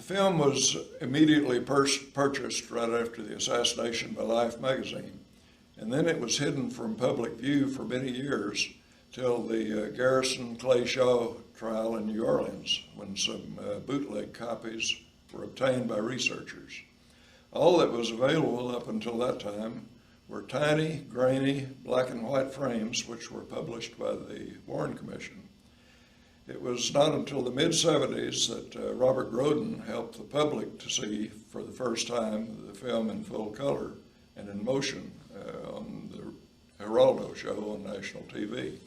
film was immediately purchased right after the assassination by Life magazine, and then it was hidden from public view for many years till the Garrison Clay Shaw trial in New Orleans, when some bootleg copies were obtained by researchers. All that was available up until that time were tiny, grainy, black and white frames which were published by the Warren Commission. It was not until the mid-70s that Robert Groden helped the public to see for the first time the film in full color and in motion on the Geraldo show on national TV.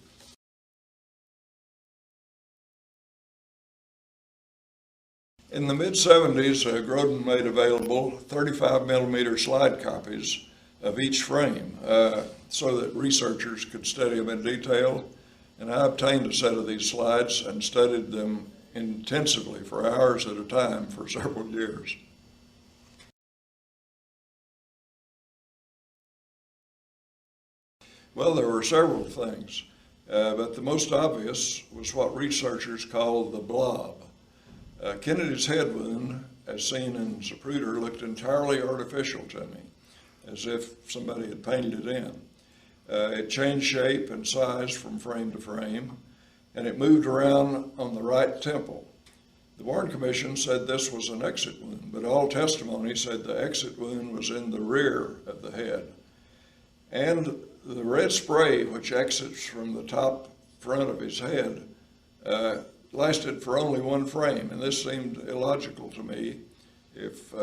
In the mid-70s, Groden made available 35mm slide copies of each frame so that researchers could study them in detail. And I obtained a set of these slides and studied them intensively for hours at a time for several years. Well, there were several things, but the most obvious was what researchers call the blob. Kennedy's head wound, as seen in Zapruder, looked entirely artificial to me, as if somebody had painted it in. It changed shape and size from frame to frame, and it moved around on the right temple. The Warren Commission said this was an exit wound, but all testimony said the exit wound was in the rear of the head. And the red spray, which exits from the top front of his head, lasted for only one frame, and this seemed illogical to me if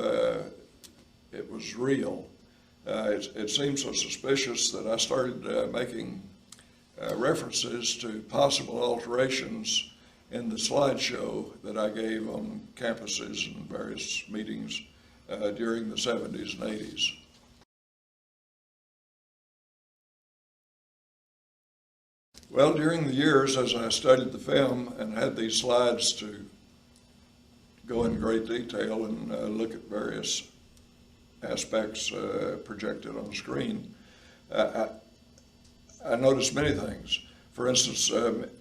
it was real. It seemed so suspicious that I started making references to possible alterations in the slideshow that I gave on campuses and various meetings during the 70s and 80s. Well, during the years as I studied the film and had these slides to go in great detail and look at various aspects projected on the screen, I noticed many things. For instance,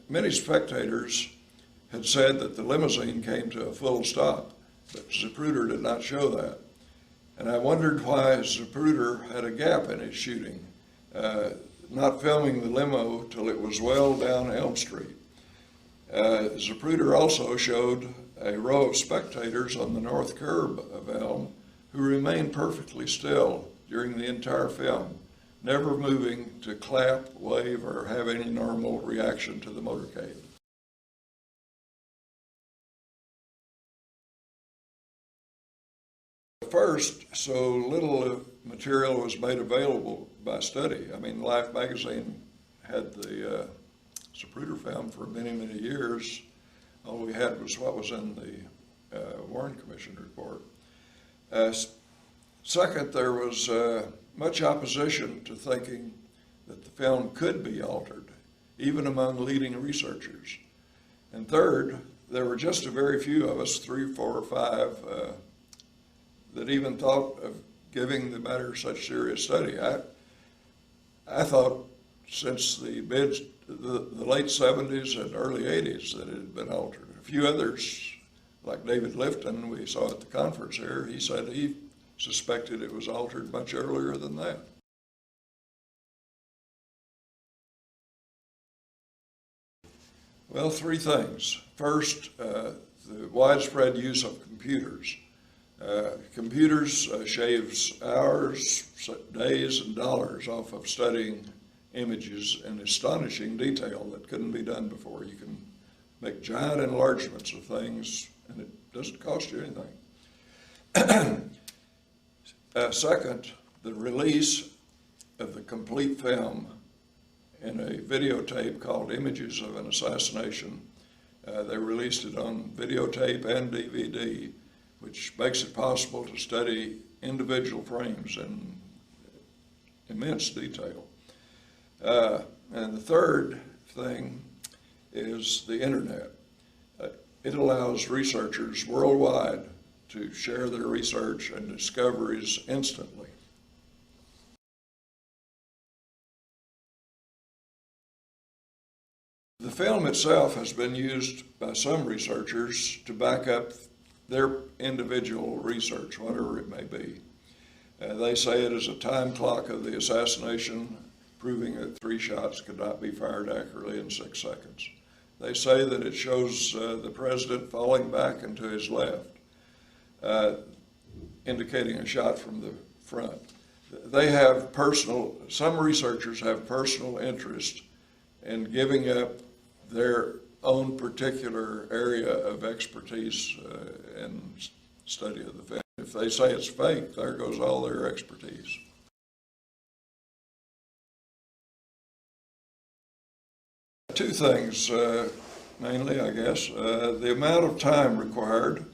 many spectators had said that the limousine came to a full stop, but Zapruder did not show that. And I wondered why Zapruder had a gap in his shooting, not filming the limo till it was well down Elm Street. Zapruder also showed a row of spectators on the north curb of Elm who remained perfectly still during the entire film, never moving to clap, wave, or have any normal reaction to the motorcade. First, so little material was made available by study. I mean, Life magazine had the Zapruder film for many, many years. All we had was what was in the Warren Commission report. Second, there was much opposition to thinking that the film could be altered, even among leading researchers. And third, there were just a very few of us, 3, 4, or 5, that even thought of giving the matter such serious study. I thought since the late 70s and early 80s that it had been altered. A few others, like David Lifton, we saw at the conference here, he said he suspected it was altered much earlier than that. Well, 3 things. First, the widespread use of computers. Computers shaves hours, days, and dollars off of studying images in astonishing detail that couldn't be done before. You can make giant enlargements of things, and it doesn't cost you anything. Second, the release of the complete film in a videotape called Images of an Assassination. They released it on videotape and DVD, which makes it possible to study individual frames in immense detail. And the third thing is the internet. It allows researchers worldwide to share their research and discoveries instantly. The film itself has been used by some researchers to back up their individual research, whatever it may be. They say it is a time clock of the assassination, proving that 3 shots could not be fired accurately in 6 seconds. They say that it shows the president falling back and to his left, indicating a shot from the front. They have some researchers have personal interest in giving up their own particular area of expertise in study of the film. If they say it's fake, there goes all their expertise. Two things, mainly, I guess. The amount of time required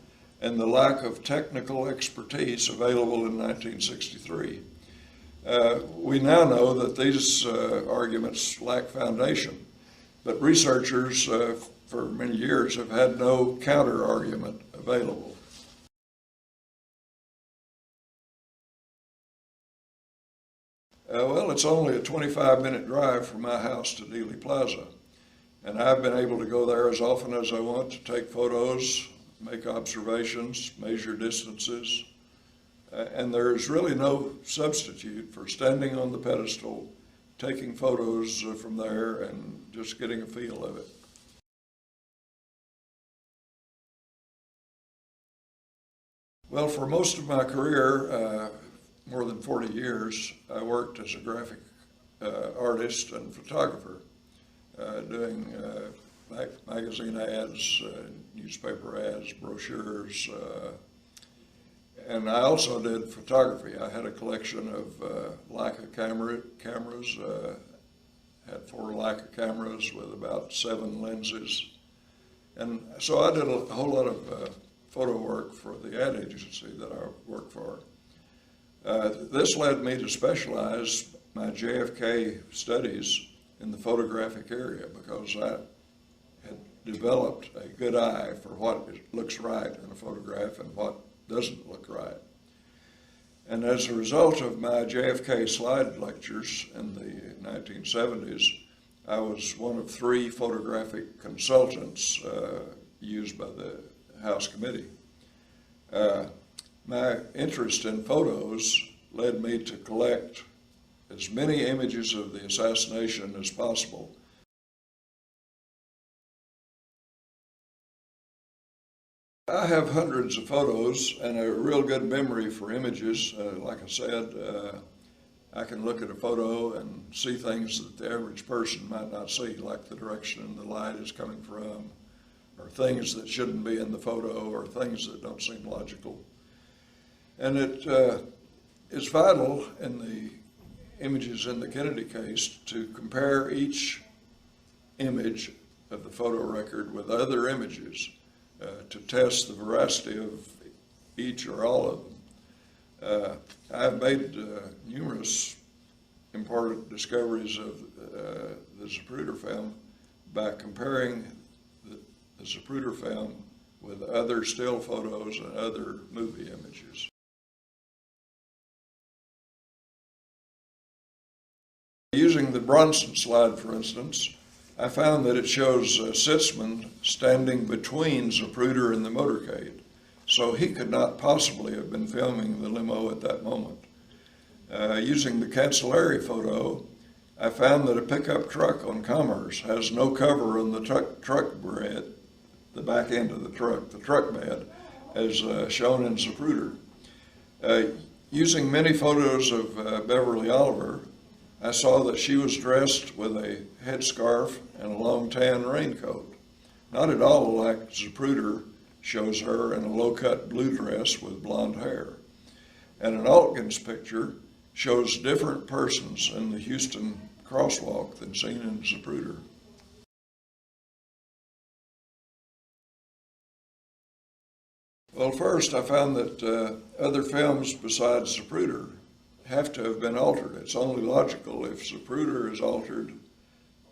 and the lack of technical expertise available in 1963. We now know that these arguments lack foundation, but researchers for many years have had no counter-argument available. Well, it's only a 25-minute drive from my house to Dealey Plaza, and I've been able to go there as often as I want to take photos, make observations, measure distances, and there's really no substitute for standing on the pedestal, taking photos from there, and just getting a feel of it. Well, for most of my career, more than 40 years, I worked as a graphic artist and photographer, doing magazine ads, newspaper ads, brochures, and I also did photography. I had a collection of Leica cameras, had 4 Leica cameras with about 7 lenses. And so I did a whole lot of photo work for the ad agency that I worked for. This led me to specialize my JFK studies in the photographic area because I had developed a good eye for what looks right in a photograph and what doesn't look right. And as a result of my JFK slide lectures in the 1970s, I was one of 3 photographic consultants used by the House Committee. My interest in photos led me to collect as many images of the assassination as possible. I have hundreds of photos and a real good memory for images. Like I said, I can look at a photo and see things that the average person might not see, like the direction the light is coming from, or things that shouldn't be in the photo, or things that don't seem logical. And it is vital in the images in the Kennedy case to compare each image of the photo record with other images to test the veracity of each or all of them. I've made numerous important discoveries of the Zapruder film by comparing the Zapruder film with other still photos and other movie images. Using the Bronson slide, for instance, I found that it shows Sitzman standing between Zapruder and the motorcade, so he could not possibly have been filming the limo at that moment. Using the Cancelleri photo, I found that a pickup truck on Commerce has no cover on the truck bed, the back end of the truck bed, as shown in Zapruder. Using many photos of Beverly Oliver, I saw that she was dressed with a headscarf and a long tan raincoat, not at all like Zapruder shows her in a low-cut blue dress with blonde hair. And an Altgens picture shows different persons in the Houston crosswalk than seen in Zapruder. Well, first I found that other films besides Zapruder have to have been altered. It's only logical if Zapruder is altered,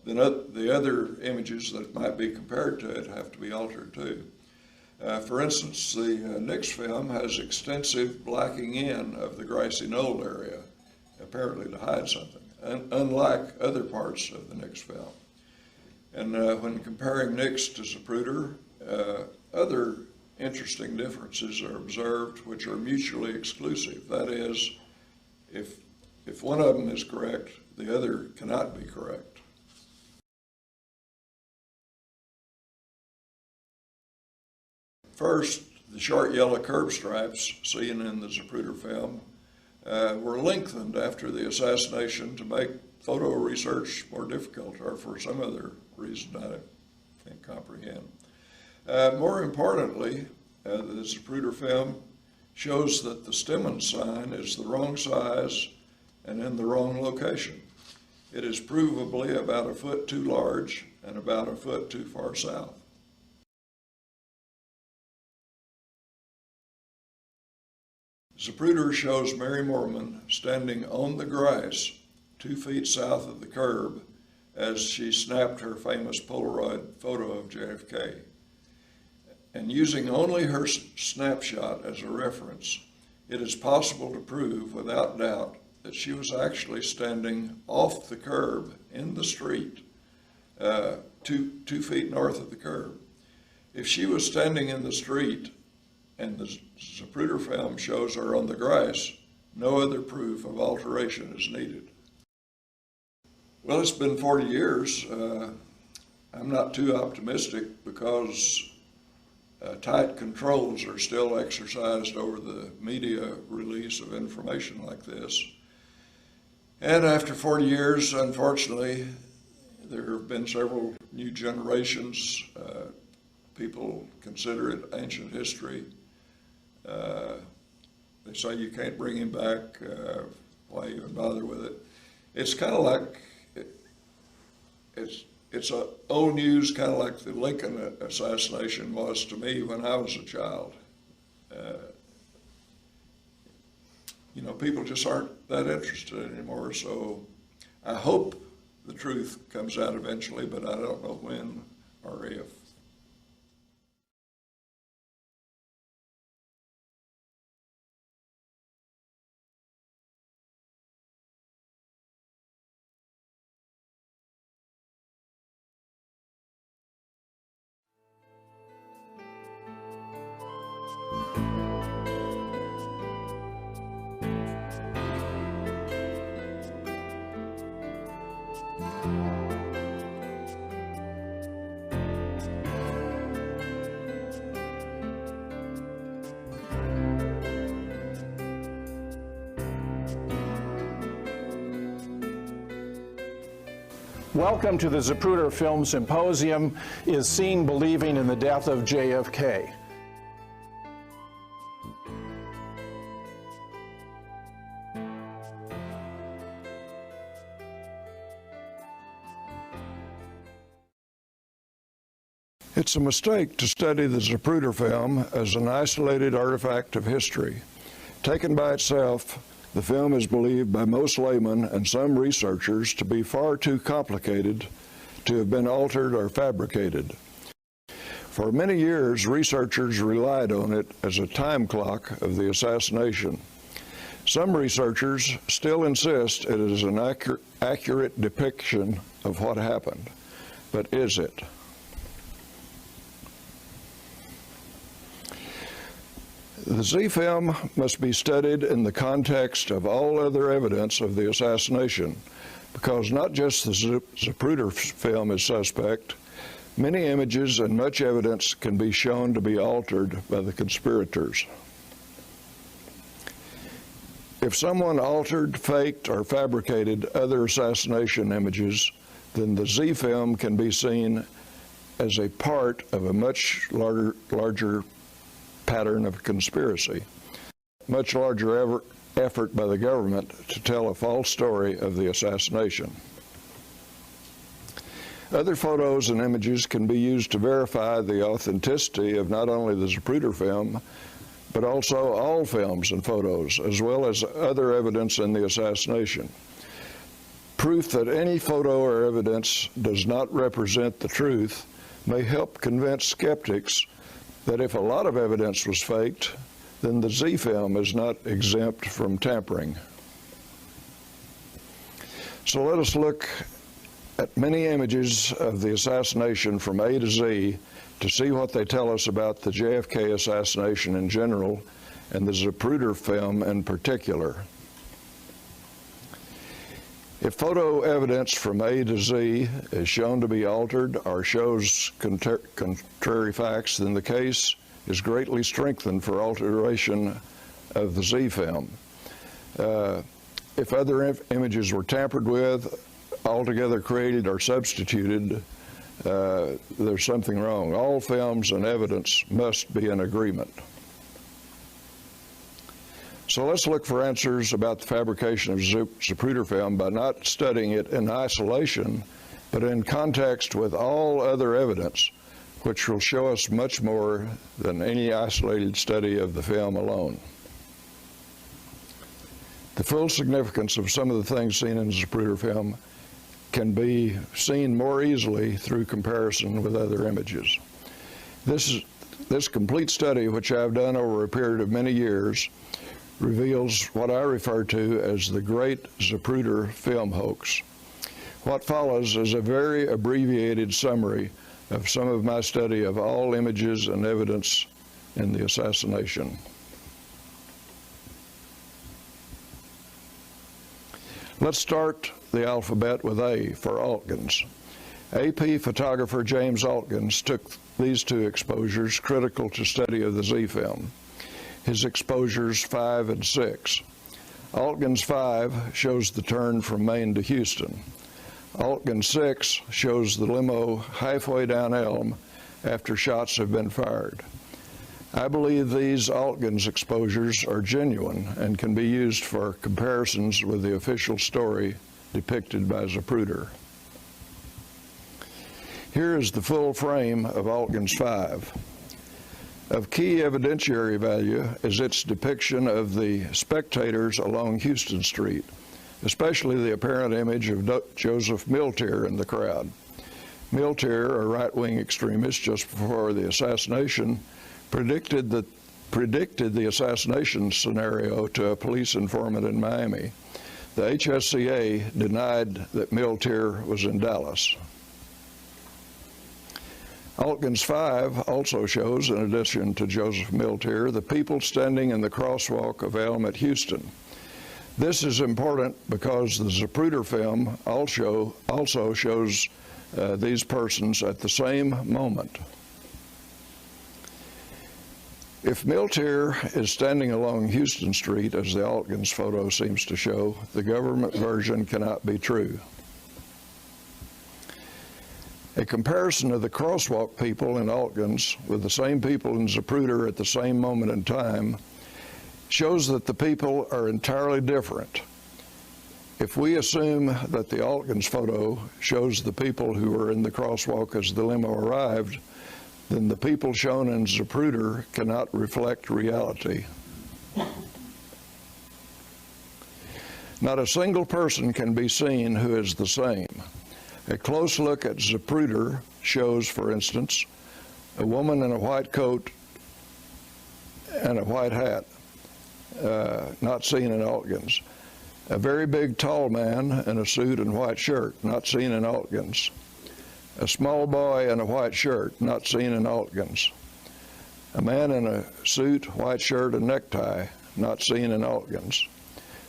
then the other images that might be compared to it have to be altered too. For instance, the Nix film has extensive blacking in of the grassy knoll area, apparently to hide something, unlike other parts of the Nix film. And when comparing Nix to Zapruder, other interesting differences are observed which are mutually exclusive. That is, if one of them is correct, the other cannot be correct. First, the short yellow curb stripes seen in the Zapruder film were lengthened after the assassination to make photo research more difficult, or for some other reason I can't comprehend. More importantly, the Zapruder film shows that the Stemmons sign is the wrong size and in the wrong location. It is provably about a foot too large and about a foot too far south. Zapruder shows Mary Moorman standing on the grass 2 feet south of the curb as she snapped her famous Polaroid photo of JFK. And using only her snapshot as a reference, it is possible to prove without doubt that she was actually standing off the curb in the street, 2 feet north of the curb. If she was standing in the street and the Zapruder film shows her on the grass, no other proof of alteration is needed. Well, it's been 40 years. I'm not too optimistic because tight controls are still exercised over the media release of information like this. And after 40 years, unfortunately, there have been several new generations. People consider it ancient history. They say you can't bring him back. Why even bother with it? It's kind of like, it's old news, kind of like the Lincoln assassination was to me when I was a child. You know, people just aren't that interested anymore, so I hope the truth comes out eventually, but I don't know when or if. Welcome to the Zapruder Film Symposium, Is Seen Believing in the Death of JFK? It's a mistake to study the Zapruder film as an isolated artifact of history. Taken by itself, the film is believed by most laymen and some researchers to be far too complicated to have been altered or fabricated. For many years, researchers relied on it as a time clock of the assassination. Some researchers still insist it is an accurate depiction of what happened, but is it? The Z film must be studied in the context of all other evidence of the assassination, because not just the Zapruder film is suspect. Many images and much evidence can be shown to be altered by the conspirators. If someone altered, faked, or fabricated other assassination images, then the Z film can be seen as a part of a much larger pattern of conspiracy, much larger effort by the government to tell a false story of the assassination. Other photos and images can be used to verify the authenticity of not only the Zapruder film, but also all films and photos, as well as other evidence in the assassination. Proof that any photo or evidence does not represent the truth may help convince skeptics that if a lot of evidence was faked, then the Z film is not exempt from tampering. So let us look at many images of the assassination from A to Z to see what they tell us about the JFK assassination in general and the Zapruder film in particular. If photo evidence from A to Z is shown to be altered or shows contrary facts, then the case is greatly strengthened for alteration of the Z film. If other images were tampered with, altogether created or substituted, there's something wrong. All films and evidence must be in agreement. So let's look for answers about the fabrication of Zapruder film by not studying it in isolation, but in context with all other evidence, which will show us much more than any isolated study of the film alone. The full significance of some of the things seen in Zapruder film can be seen more easily through comparison with other images. This complete study, which I've done over a period of many years, reveals what I refer to as the Great Zapruder Film Hoax. What follows is a very abbreviated summary of some of my study of all images and evidence in the assassination. Let's start the alphabet with A for Altgens. AP photographer James Altgens took these two exposures critical to study of the Z film. His exposures 5 and 6. Altgens 5 shows the turn from Maine to Houston. Altgens 6 shows the limo halfway down Elm after shots have been fired. I believe these Altgens exposures are genuine and can be used for comparisons with the official story depicted by Zapruder. Here is the full frame of Altgens 5. Of key evidentiary value is its depiction of the spectators along Houston Street, especially the apparent image of Joseph Miltier in the crowd. Miltier, a right-wing extremist just before the assassination, predicted the assassination scenario to a police informant in Miami. The HSCA denied that Miltier was in Dallas. Altgens 5 also shows, in addition to Joseph Miltier, the people standing in the crosswalk of Elm at Houston. This is important because the Zapruder film also shows these persons at the same moment. If Miltier is standing along Houston Street, as the Altgens photo seems to show, the government version cannot be true. A comparison of the crosswalk people in Altgens with the same people in Zapruder at the same moment in time shows that the people are entirely different. If we assume that the Altgens photo shows the people who were in the crosswalk as the limo arrived, then the people shown in Zapruder cannot reflect reality. Not a single person can be seen who is the same. A close look at Zapruder shows, for instance, a woman in a white coat and a white hat, not seen in Altgens. A very big, tall man in a suit and white shirt, not seen in Altgens. A small boy in a white shirt, not seen in Altgens. A man in a suit, white shirt, and necktie, not seen in Altgens.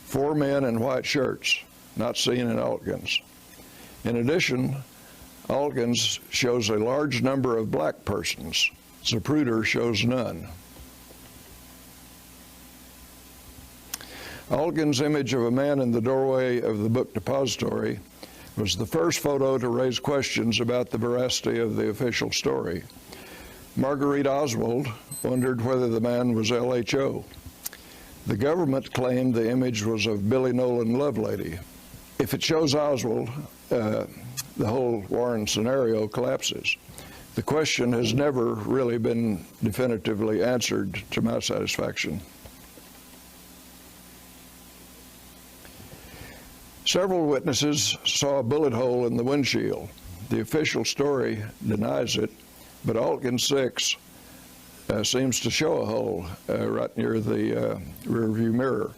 4 men in white shirts, not seen in Altgens. In addition, Altgens shows a large number of black persons. Zapruder shows none. Altgens' image of a man in the doorway of the book depository was the first photo to raise questions about the veracity of the official story. Marguerite Oswald wondered whether the man was LHO. The government claimed the image was of Billy Nolan Lovelady. If it shows Oswald, the whole Warren scenario collapses. The question has never really been definitively answered to my satisfaction. Several witnesses saw a bullet hole in the windshield. The official story denies it, but Altgens 6 seems to show a hole right near the rearview mirror,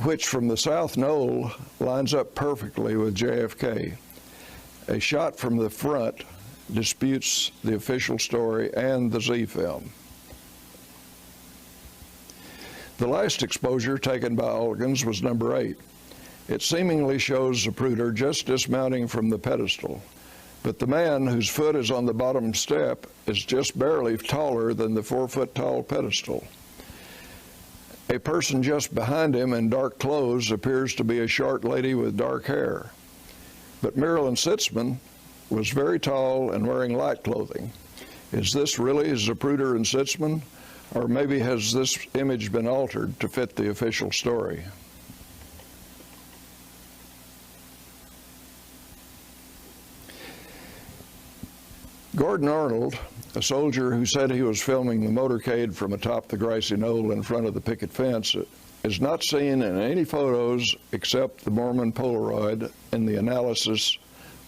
which from the South Knoll lines up perfectly with JFK. A shot from the front disputes the official story and the Z film. The last exposure taken by Alkins was number 8. It seemingly shows Zapruder just dismounting from the pedestal, but the man whose foot is on the bottom step is just barely taller than the 4-foot-tall pedestal. A person just behind him in dark clothes appears to be a short lady with dark hair. But Marilyn Sitzman was very tall and wearing light clothing. Is this really Zapruder and Sitzman? Or maybe has this image been altered to fit the official story? Gordon Arnold, a soldier who said he was filming the motorcade from atop the grassy knoll in front of the picket fence, is not seen in any photos except the Mormon Polaroid in the analysis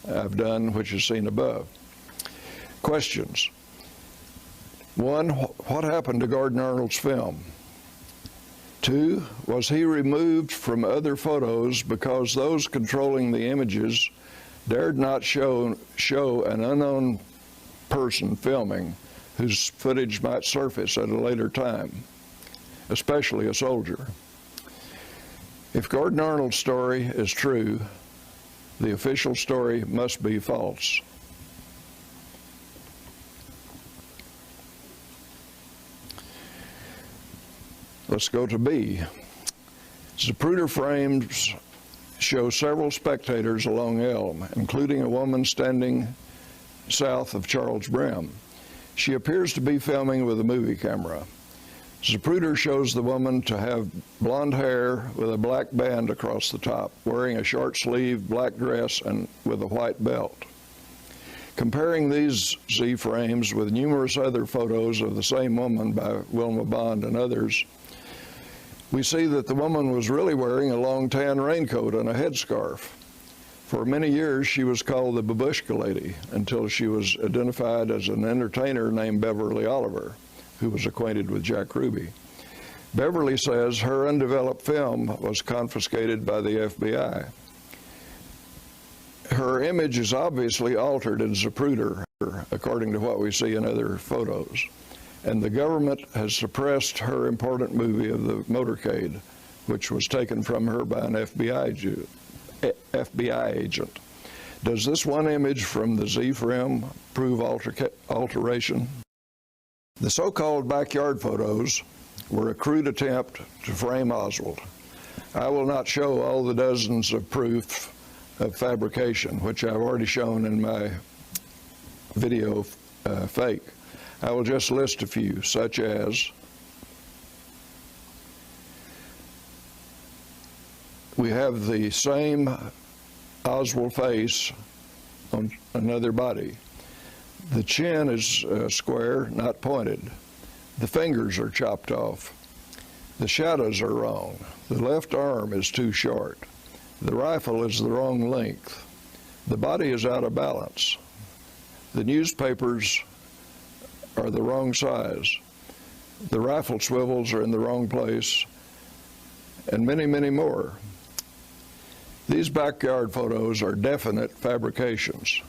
I've done, which is seen above. Questions. 1, what happened to Gordon Arnold's film? 2, was he removed from other photos because those controlling the images dared not show an unknown person filming whose footage might surface at a later time, especially a soldier? If Gordon Arnold's story is true, the official story must be false. Let's go to B. Zapruder frames show several spectators along Elm, including a woman standing south of Charles Brim. She appears to be filming with a movie camera. Zapruder shows the woman to have blonde hair with a black band across the top, wearing a short-sleeved black dress and with a white belt. Comparing these Z frames with numerous other photos of the same woman by Wilma Bond and others, we see that the woman was really wearing a long tan raincoat and a headscarf. For many years, she was called the Babushka Lady until she was identified as an entertainer named Beverly Oliver, who was acquainted with Jack Ruby. Beverly says her undeveloped film was confiscated by the FBI. Her image is obviously altered in Zapruder, according to what we see in other photos. And the government has suppressed her important movie of the motorcade, which was taken from her by an FBI agent. Does this one image from the Z film prove alteration? The so-called backyard photos were a crude attempt to frame Oswald. I will not show all the dozens of proof of fabrication, which I've already shown in my video fake. I will just list a few, such as we have the same Oswald face on another body. The chin is square, not pointed. The fingers are chopped off. The shadows are wrong. The left arm is too short. The rifle is the wrong length. The body is out of balance. The newspapers are the wrong size. The rifle swivels are in the wrong place, and many, many more. These backyard photos are definite fabrications.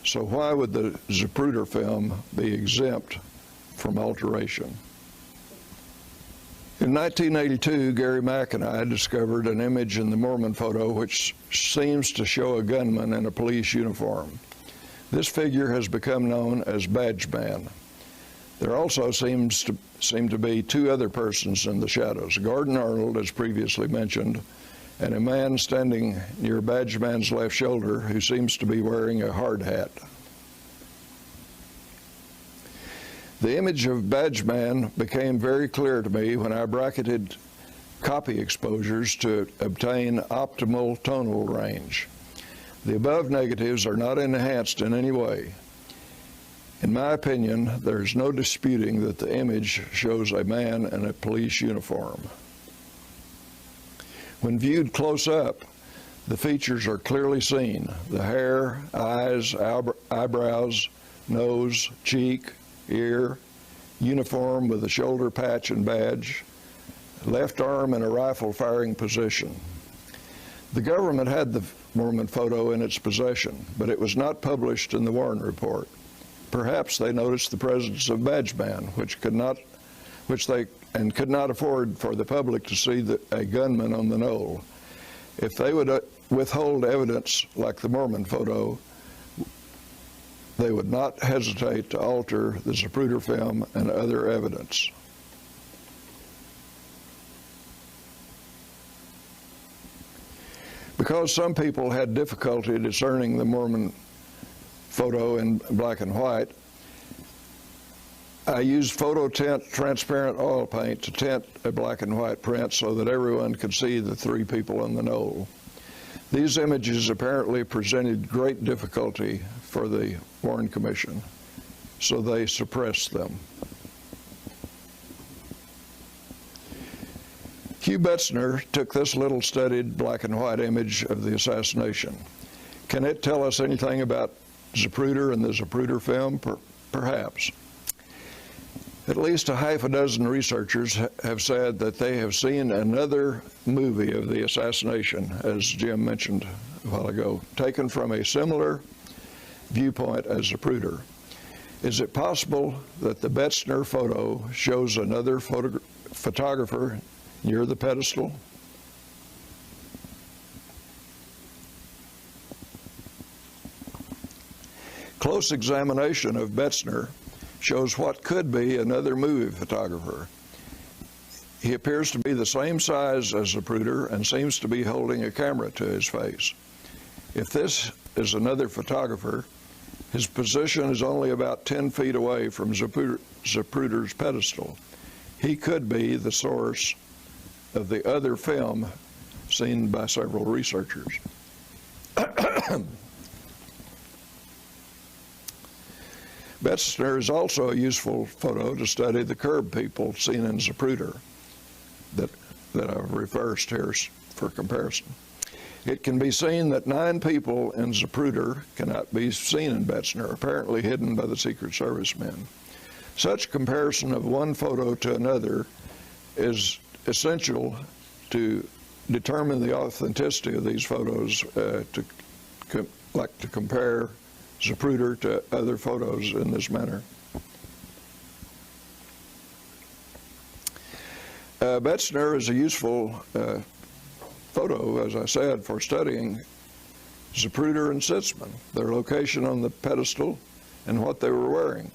So why would the Zapruder film be exempt from alteration? In 1982, Gary Mack and I discovered an image in the Mormon photo which seems to show a gunman in a police uniform. This figure has become known as Badge Man. There also seem to be 2 other persons in the shadows, Gordon Arnold, as previously mentioned, and a man standing near Badge Man's left shoulder who seems to be wearing a hard hat. The image of Badge Man became very clear to me when I bracketed copy exposures to obtain optimal tonal range. The above negatives are not enhanced in any way. In my opinion, there's no disputing that the image shows a man in a police uniform. When viewed close up, the features are clearly seen. The hair, eyes, eyebrows, nose, cheek, ear, uniform with a shoulder patch and badge, left arm in a rifle firing position. The government had the Mormon photo in its possession, but it was not published in the Warren Report. Perhaps they noticed the presence of badgeman, which they could not afford for the public to see a gunman on the knoll. If they would withhold evidence like the Mormon photo, they would not hesitate to alter the Zapruder film and other evidence. Because some people had difficulty discerning the Mormon photo in black and white, I used photo tint transparent oil paint to tint a black and white print so that everyone could see the three people on the knoll. These images apparently presented great difficulty for the Warren Commission, so they suppressed them. Hugh Betzner took this little studied black and white image of the assassination. Can it tell us anything about Zapruder and the Zapruder film? Perhaps. At least a half a dozen researchers have said that they have seen another movie of the assassination, as Jim mentioned a while ago, taken from a similar viewpoint as Zapruder. Is it possible that the Betzner photo shows another photographer near the pedestal? Close examination of Betzner shows what could be another movie photographer. He appears to be the same size as Zapruder and seems to be holding a camera to his face. If this is another photographer, his position is only about 10 feet away from Zapruder's pedestal. He could be the source of the other film seen by several researchers. Betzner is also a useful photo to study the curb people seen in Zapruder that I've reversed here for comparison. It can be seen that 9 people in Zapruder cannot be seen in Betzner, apparently hidden by the Secret Service men. Such comparison of one photo to another is essential to determine the authenticity of these photos, to compare Zapruder to other photos in this manner. Betzner is a useful photo, as I said, for studying Zapruder and Sitzman, their location on the pedestal and what they were wearing.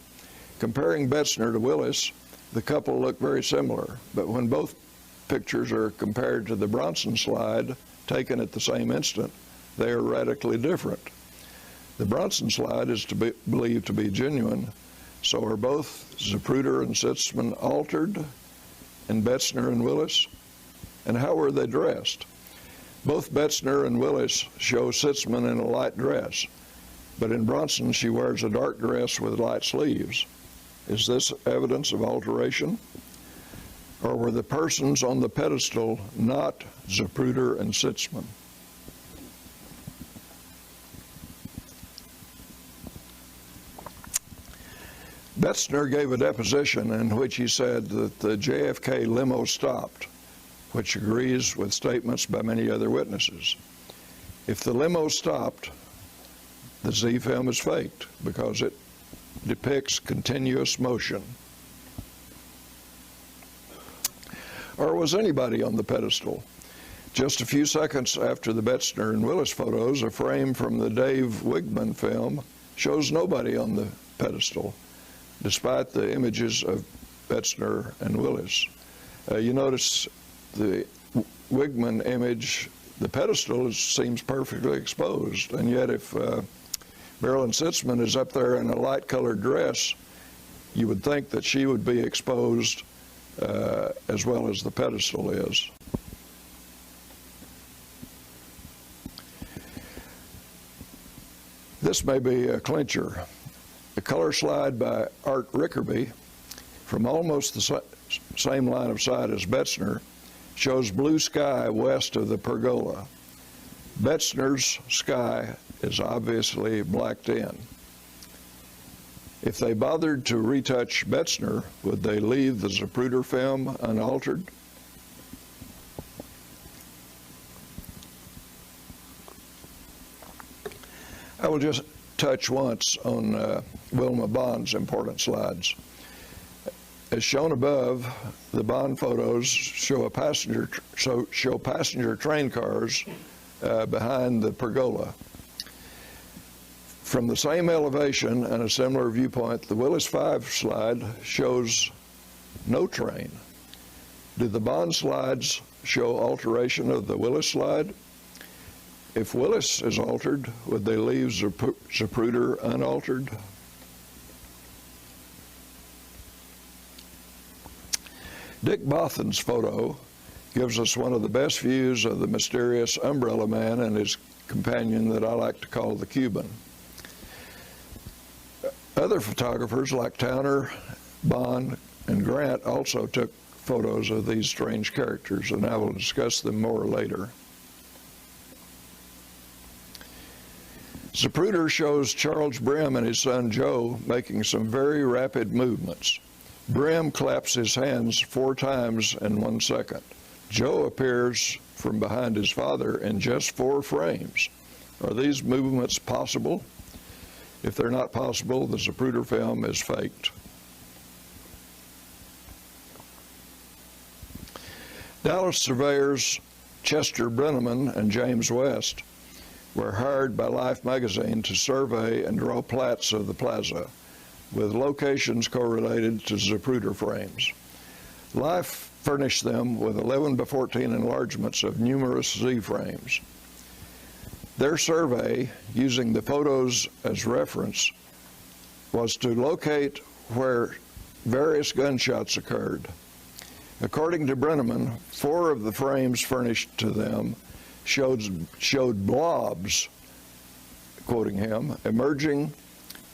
Comparing Betzner to Willis, the couple look very similar, but when both pictures are compared to the Bronson slide taken at the same instant, they are radically different. The Bronson slide is believed to be genuine, so are both Zapruder and Sitzman altered in Betzner and Willis? And how were they dressed? Both Betzner and Willis show Sitzman in a light dress, but in Bronson she wears a dark dress with light sleeves. Is this evidence of alteration? Or were the persons on the pedestal not Zapruder and Sitzman? Betzner gave a deposition in which he said that the JFK limo stopped, which agrees with statements by many other witnesses. If the limo stopped, the Z film is faked because it depicts continuous motion. Or was anybody on the pedestal? Just a few seconds after the Betzner and Willis photos, a frame from the Dave Wigman film shows nobody on the pedestal, despite the images of Betzner and Willis. You notice the Wigman image, the pedestal seems perfectly exposed, and yet if Marilyn Sitzman is up there in a light-colored dress, you would think that she would be exposed as well as the pedestal is. This may be a clincher. The color slide by Art Rickerby from almost the same line of sight as Betzner shows blue sky west of the pergola. Betzner's sky is obviously blacked in. If they bothered to retouch Betzner, would they leave the Zapruder film unaltered? will just touch once on Wilma Bond's important slides. As shown above, the Bond photos show passenger train cars behind the pergola. From the same elevation and a similar viewpoint, the Willis 5 slide shows no train. Do the Bond slides show alteration of the Willis slide? If Willis is altered, would they leave Zapruder unaltered? Dick Bothan's photo gives us one of the best views of the mysterious umbrella man and his companion that I like to call the Cuban. Other photographers like Towner, Bond, and Grant also took photos of these strange characters, and I will discuss them more later. Zapruder shows Charles Brim and his son Joe making some very rapid movements. Brim claps his hands 4 times in 1 second. Joe appears from behind his father in just 4 frames. Are these movements possible? If they're not possible, the Zapruder film is faked. Dallas surveyors Chester Brenneman and James West were hired by Life magazine to survey and draw plats of the plaza, with locations correlated to Zapruder frames. Life furnished them with 11 by 14 enlargements of numerous Z frames. Their survey, using the photos as reference, was to locate where various gunshots occurred. According to Brenneman, 4 of the frames furnished to them showed blobs, quoting him, emerging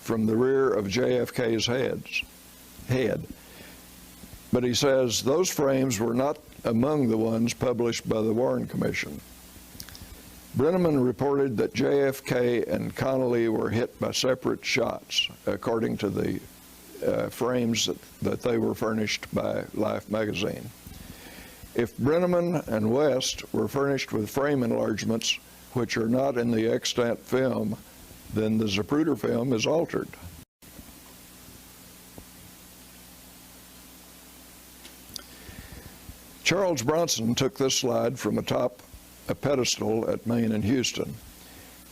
from the rear of JFK's head. But he says those frames were not among the ones published by the Warren Commission. Brenneman reported that JFK and Connolly were hit by separate shots, according to the frames that they were furnished by Life magazine. If Brenneman and West were furnished with frame enlargements which are not in the extant film, then the Zapruder film is altered. Charles Bronson took this slide from atop a pedestal at Main and Houston.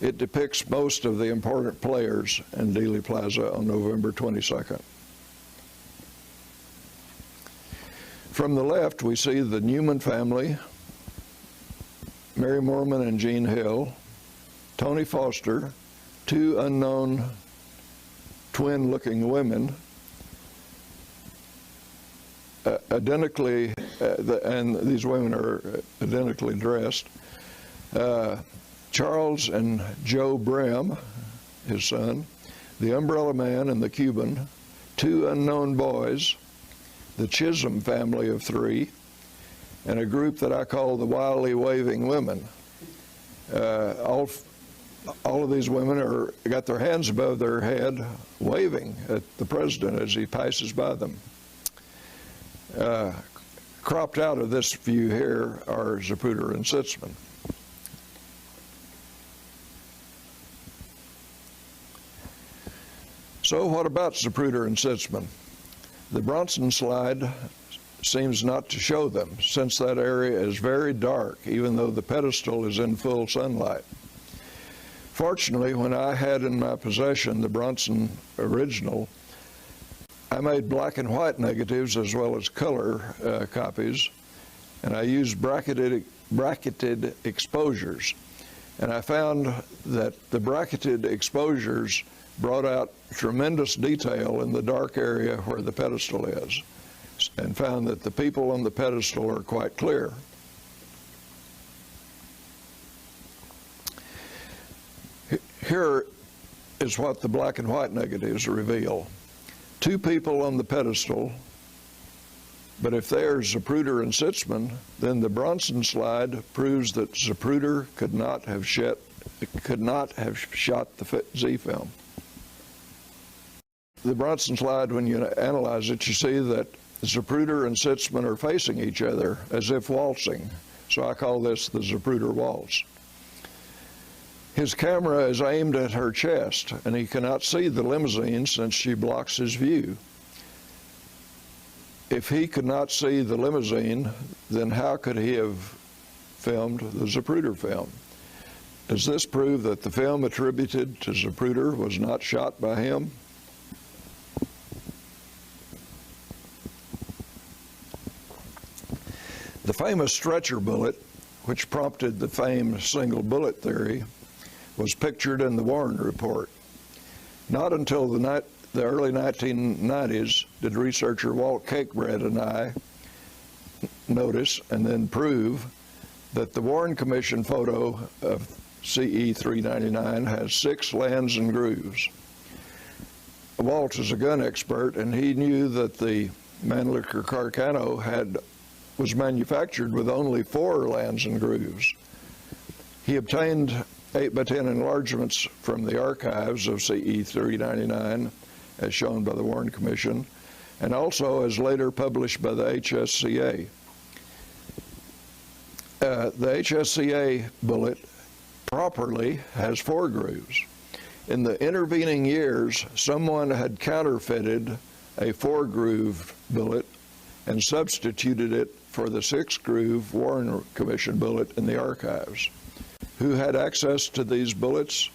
It depicts most of the important players in Dealey Plaza on November 22nd. From the left, we see the Newman family, Mary Moorman and Jean Hill, Tony Foster, 2 unknown twin-looking women, identically, and these women are identically dressed, Charles and Joe Brim, his son, the Umbrella Man and the Cuban, 2 unknown boys, the Chisholm family of 3, and a group that I call the Wildly Waving Women. All of these women got their hands above their head, waving at the president as he passes by them. Cropped out of this view here are Zapruder and Sitzman. So what about Zapruder and Sitzman? The Bronson slide seems not to show them, since that area is very dark, even though the pedestal is in full sunlight. Fortunately, when I had in my possession the Bronson original, I made black and white negatives as well as color copies, and I used bracketed exposures. And I found that the bracketed exposures brought out tremendous detail in the dark area where the pedestal is, and found that the people on the pedestal are quite clear. Here is what the black and white negatives reveal. 2 people on the pedestal, but if they are Zapruder and Sitzman, then the Bronson slide proves that Zapruder could not have shot the Z film. The Bronson slide, when you analyze it, you see that Zapruder and Sitzman are facing each other as if waltzing. So I call this the Zapruder waltz. His camera is aimed at her chest, and he cannot see the limousine since she blocks his view. If he could not see the limousine, then how could he have filmed the Zapruder film? Does this prove that the film attributed to Zapruder was not shot by him? The famous stretcher bullet, which prompted the famed single bullet theory, was pictured in the Warren Report. Not until the early 1990s did researcher Walt Cakebread and I notice and then prove that the Warren Commission photo of CE 399 has 6 lands and grooves. Walt is a gun expert, and he knew that the Mannlicher Carcano was manufactured with only 4 lands and grooves. He obtained 8x10 enlargements from the archives of CE 399, as shown by the Warren Commission, and also as later published by the HSCA. The HSCA bullet properly has 4 grooves. In the intervening years, someone had counterfeited a 4-groove bullet and substituted it for the 6-groove Warren Commission bullet in the archives. Who had access to these bullets?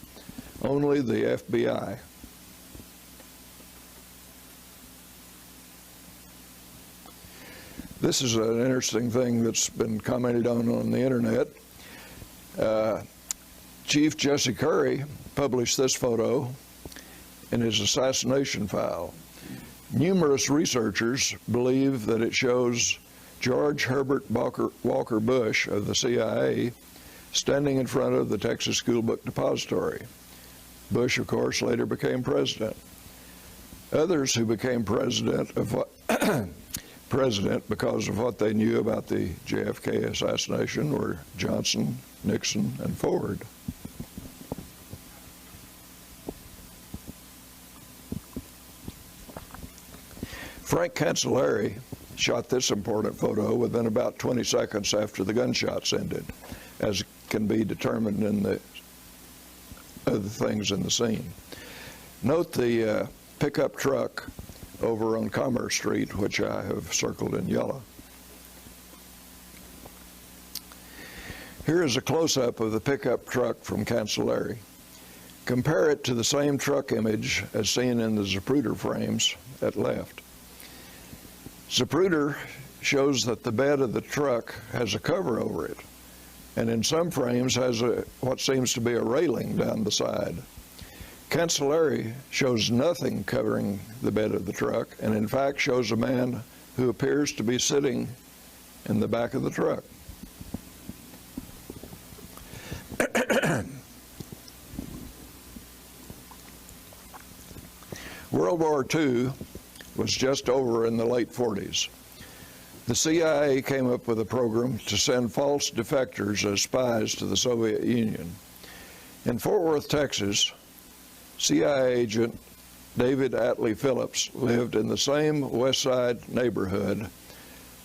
Only the FBI. This is an interesting thing that's been commented on the internet. Chief Jesse Curry published this photo in his assassination file. Numerous researchers believe that it shows George Herbert Walker Bush of the CIA standing in front of the Texas School Book Depository. Bush, of course, later became president. Others who became president because of what they knew about the JFK assassination were Johnson, Nixon, and Ford. Frank Cancelleri shot this important photo within about 20 seconds after the gunshots ended, as can be determined in the other things in the scene. Note the pickup truck over on Commerce Street, which I have circled in yellow. Here is a close-up of the pickup truck from Cancelleri. Compare it to the same truck image as seen in the Zapruder frames at left. Zapruder shows that the bed of the truck has a cover over it, and in some frames has what seems to be a railing down the side. Cancelleri shows nothing covering the bed of the truck, and in fact shows a man who appears to be sitting in the back of the truck. World War II was just over in the late 40s. The CIA came up with a program to send false defectors as spies to the Soviet Union. In Fort Worth, Texas, CIA agent David Atlee Phillips lived in the same West Side neighborhood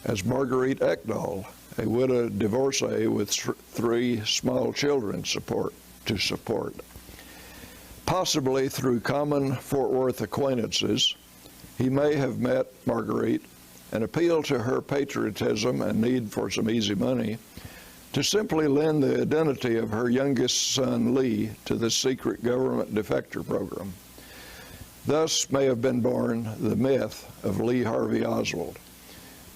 as Marguerite Ekdahl, a widowed divorcee with 3 small children to support. Possibly through common Fort Worth acquaintances, he may have met Marguerite and appealed to her patriotism and need for some easy money to simply lend the identity of her youngest son, Lee, to this secret government defector program. Thus may have been born the myth of Lee Harvey Oswald.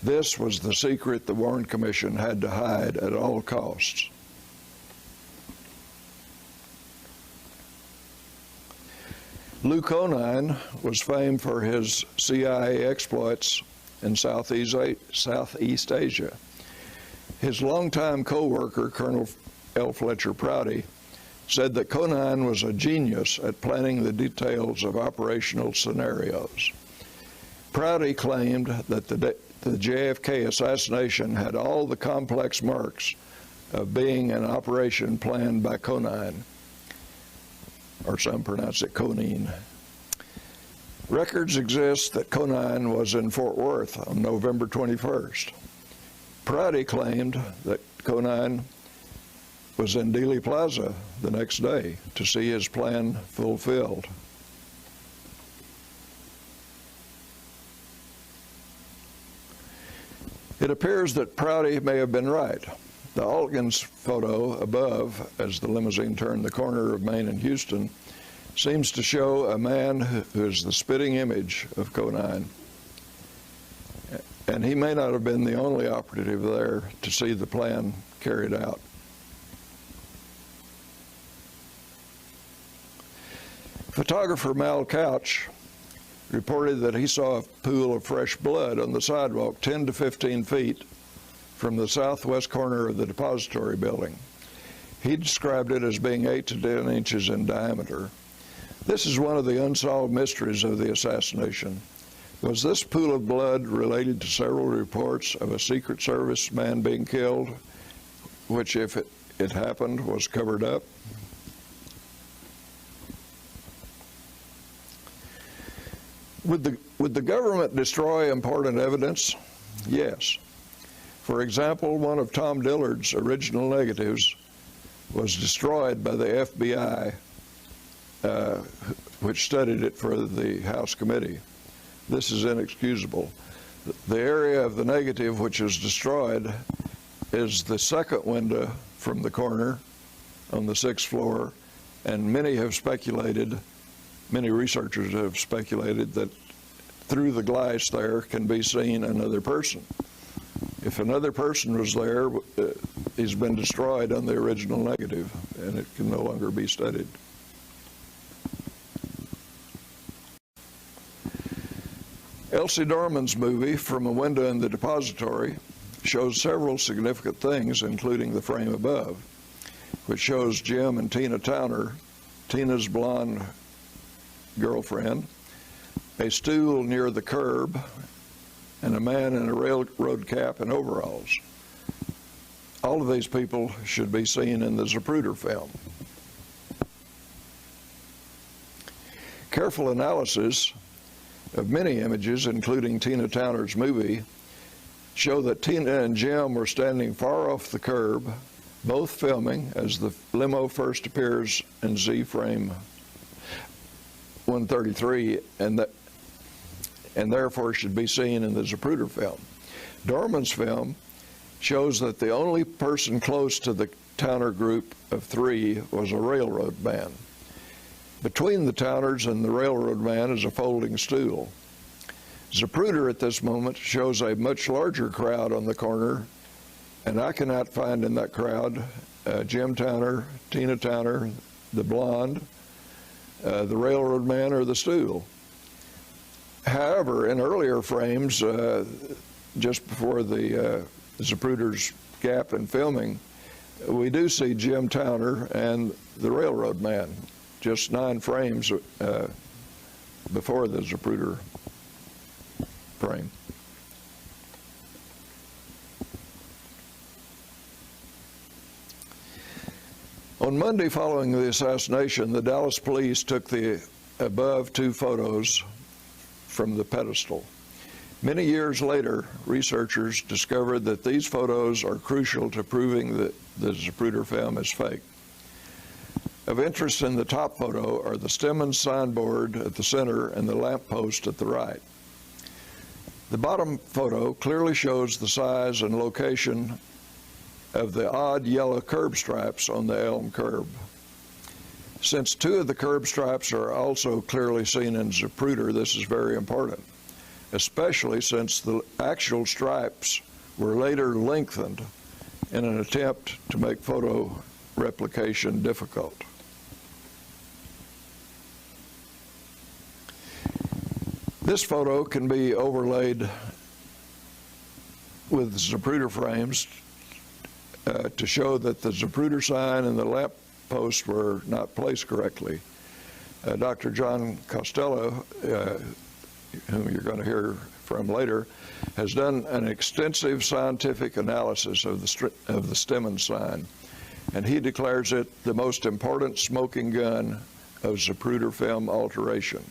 This was the secret the Warren Commission had to hide at all costs. Lou Conine was famed for his CIA exploits in Southeast Asia. His longtime co-worker, Colonel L. Fletcher Prouty, said that Conine was a genius at planning the details of operational scenarios. Prouty claimed that the JFK assassination had all the complex marks of being an operation planned by Conine, or some pronounce it Conine. Records exist that Conine was in Fort Worth on November 21st. Prouty claimed that Conine was in Dealey Plaza the next day to see his plan fulfilled. It appears that Prouty may have been right. The Altgens photo above, as the limousine turned the corner of Main and Houston, seems to show a man who is the spitting image of Conine. And he may not have been the only operative there to see the plan carried out. Photographer Mal Couch reported that he saw a pool of fresh blood on the sidewalk 10 to 15 feet from the southwest corner of the depository building. He described it as being 8 to 10 inches in diameter. This is one of the unsolved mysteries of the assassination. Was this pool of blood related to several reports of a Secret Service man being killed, which, if it happened, was covered up? Would the government destroy important evidence? Yes. For example, one of Tom Dillard's original negatives was destroyed by the FBI, which studied it for the House committee. This is inexcusable. The area of the negative which is destroyed is the second window from the corner on the 6th floor, and many researchers have speculated that through the glass there can be seen another person. If another person was there, he's been destroyed on the original negative, and it can no longer be studied. Elsie Dorman's movie, From a Window in the Depository, shows several significant things, including the frame above, which shows Jim and Tina Towner, Tina's blonde girlfriend, a stool near the curb, and a man in a railroad cap and overalls. All of these people should be seen in the Zapruder film. Careful analysis of many images, including Tina Towner's movie, show that Tina and Jim were standing far off the curb, both filming as the limo first appears in Z-frame 133, and therefore should be seen in the Zapruder film. Dorman's film shows that the only person close to the Towner group of 3 was a railroad man. Between the Towners and the railroad man is a folding stool. Zapruder at this moment shows a much larger crowd on the corner, and I cannot find in that crowd Jim Towner, Tina Towner, the blonde, the railroad man, or the stool. However, in earlier frames, just before the Zapruder's gap in filming, we do see Jim Towner and the railroad man, just 9 frames before the Zapruder frame. On Monday following the assassination, the Dallas police took the above 2 photos from the pedestal. Many years later, researchers discovered that these photos are crucial to proving that the Zapruder film is fake. Of interest in the top photo are the Stemmons signboard at the center and the lamppost at the right. The bottom photo clearly shows the size and location of the odd yellow curb stripes on the elm curb. Since 2 of the curb stripes are also clearly seen in Zapruder, this is very important, especially since the actual stripes were later lengthened in an attempt to make photo replication difficult. This photo can be overlaid with Zapruder frames to show that the Zapruder sign and the lamp posts were not placed correctly. Dr. John Costello, whom you're going to hear from later, has done an extensive scientific analysis of the Stemmons sign, and he declares it the most important smoking gun of Zapruder film alteration.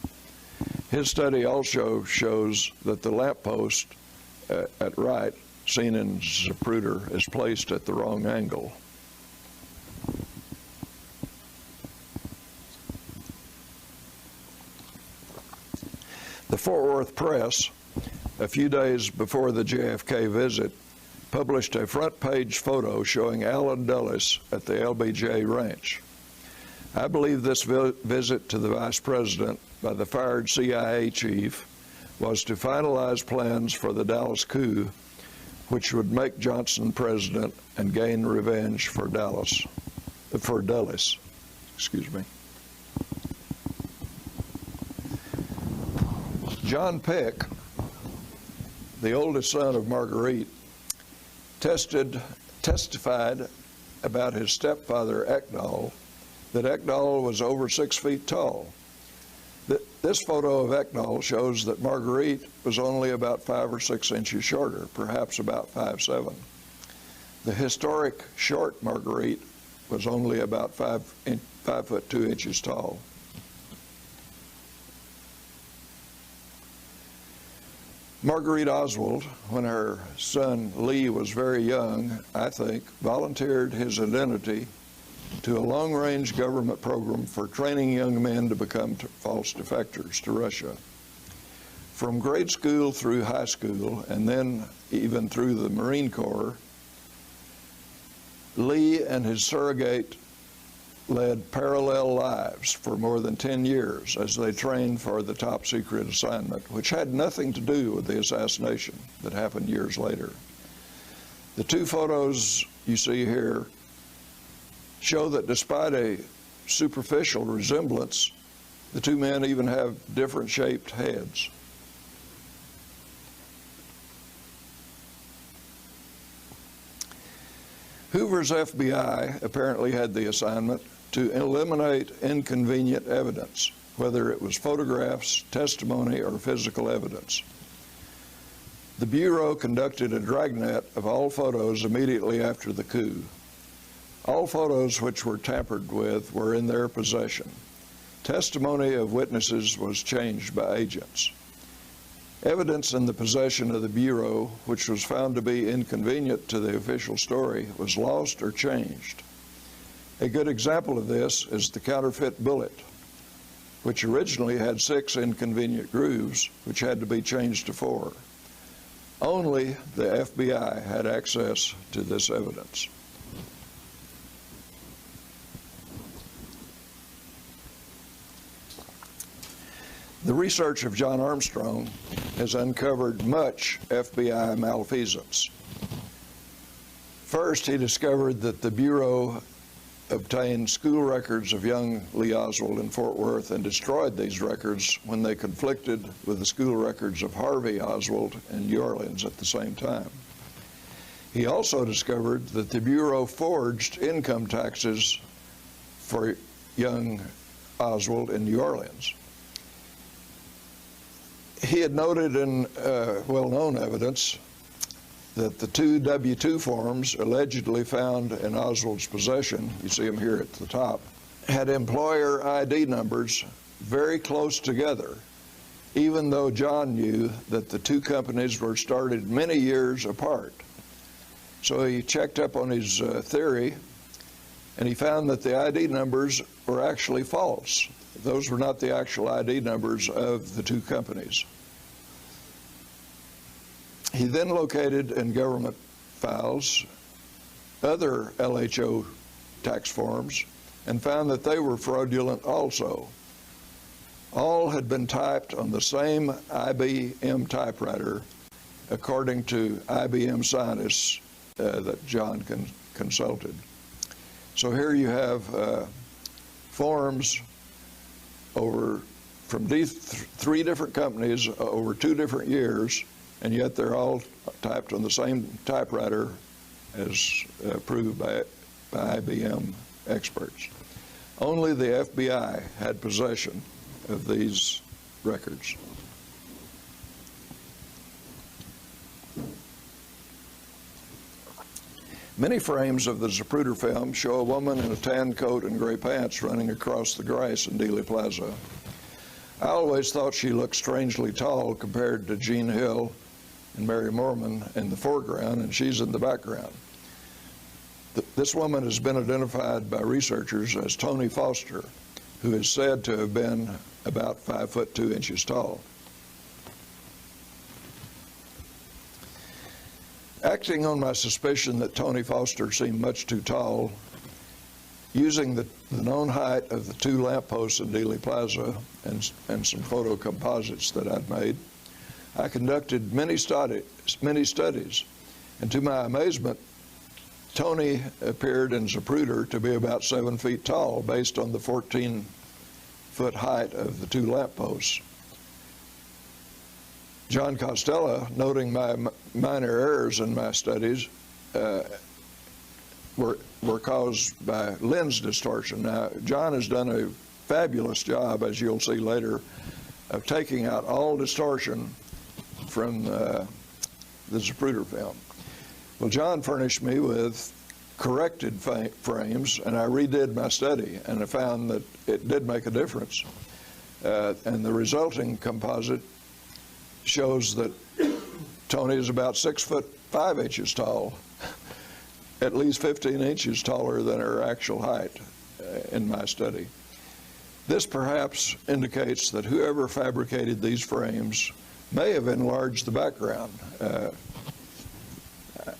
His study also shows that the lamp post at right, seen in Zapruder, is placed at the wrong angle. Fort Worth Press, a few days before the JFK visit, published a front-page photo showing Allen Dulles at the LBJ ranch. I believe this visit to the Vice President by the fired CIA chief was to finalize plans for the Dallas coup, which would make Johnson president and gain revenge for Dulles. Excuse me. John Peck, the oldest son of Marguerite, testified about his stepfather Ekdahl that Ekdahl was over 6 feet tall. This photo of Ekdahl shows that Marguerite was only about 5 or 6 inches shorter, perhaps about 5'7". The historic short Marguerite was only about 5 foot 2 inches tall. Marguerite Oswald, when her son Lee was very young, I think, volunteered his identity to a long-range government program for training young men to become false defectors to Russia. From grade school through high school, and then even through the Marine Corps, Lee and his surrogate led parallel lives for more than 10 years as they trained for the top secret assignment, which had nothing to do with the assassination that happened years later. The two photos you see here show that despite a superficial resemblance, the two men even have different shaped heads. Hoover's FBI apparently had the assignment to eliminate inconvenient evidence, whether it was photographs, testimony, or physical evidence. The Bureau conducted a dragnet of all photos immediately after the coup. All photos which were tampered with were in their possession. Testimony of witnesses was changed by agents. Evidence in the possession of the Bureau, which was found to be inconvenient to the official story, was lost or changed. A good example of this is the counterfeit bullet, which originally had 6 inconvenient grooves, which had to be changed to 4. Only the FBI had access to this evidence. The research of John Armstrong has uncovered much FBI malfeasance. First, he discovered that the Bureau obtained school records of young Lee Oswald in Fort Worth and destroyed these records when they conflicted with the school records of Harvey Oswald in New Orleans at the same time. He also discovered that the Bureau forged income taxes for young Oswald in New Orleans. He had noted in well-known evidence that the 2 W-2 forms allegedly found in Oswald's possession, you see them here at the top, had employer ID numbers very close together, even though John knew that the 2 companies were started many years apart. So he checked up on his theory, and he found that the ID numbers were actually false. Those were not the actual ID numbers of the 2 companies. He then located in government files other LHO tax forms and found that they were fraudulent also. All had been typed on the same IBM typewriter, according to IBM scientists that John consulted. So here you have forms from 3 different companies over 2 different years, and yet they're all typed on the same typewriter as proved by IBM experts. Only the FBI had possession of these records. Many frames of the Zapruder film show a woman in a tan coat and gray pants running across the grass in Dealey Plaza. I always thought she looked strangely tall compared to Jean Hill and Mary Moorman in the foreground, and she's in the background. This woman has been identified by researchers as Toni Foster, who is said to have been about 5 foot 2 inches tall. Acting on my suspicion that Tony Foster seemed much too tall, using the known height of the two lampposts in Dealey Plaza and some photo composites that I'd made, I conducted many studies, and to my amazement, Tony appeared in Zapruder to be about 7 feet tall based on the 14-foot height of the two lampposts. John Costello, noting my minor errors in my studies, were caused by lens distortion. Now, John has done a fabulous job, as you'll see later, of taking out all distortion from the Zapruder film. Well, John furnished me with corrected frames, and I redid my study, and I found that it did make a difference. And the resulting composite shows that Tony is about 6'5" tall, at least 15 inches taller than her actual height in my study. This perhaps indicates that whoever fabricated these frames may have enlarged the background.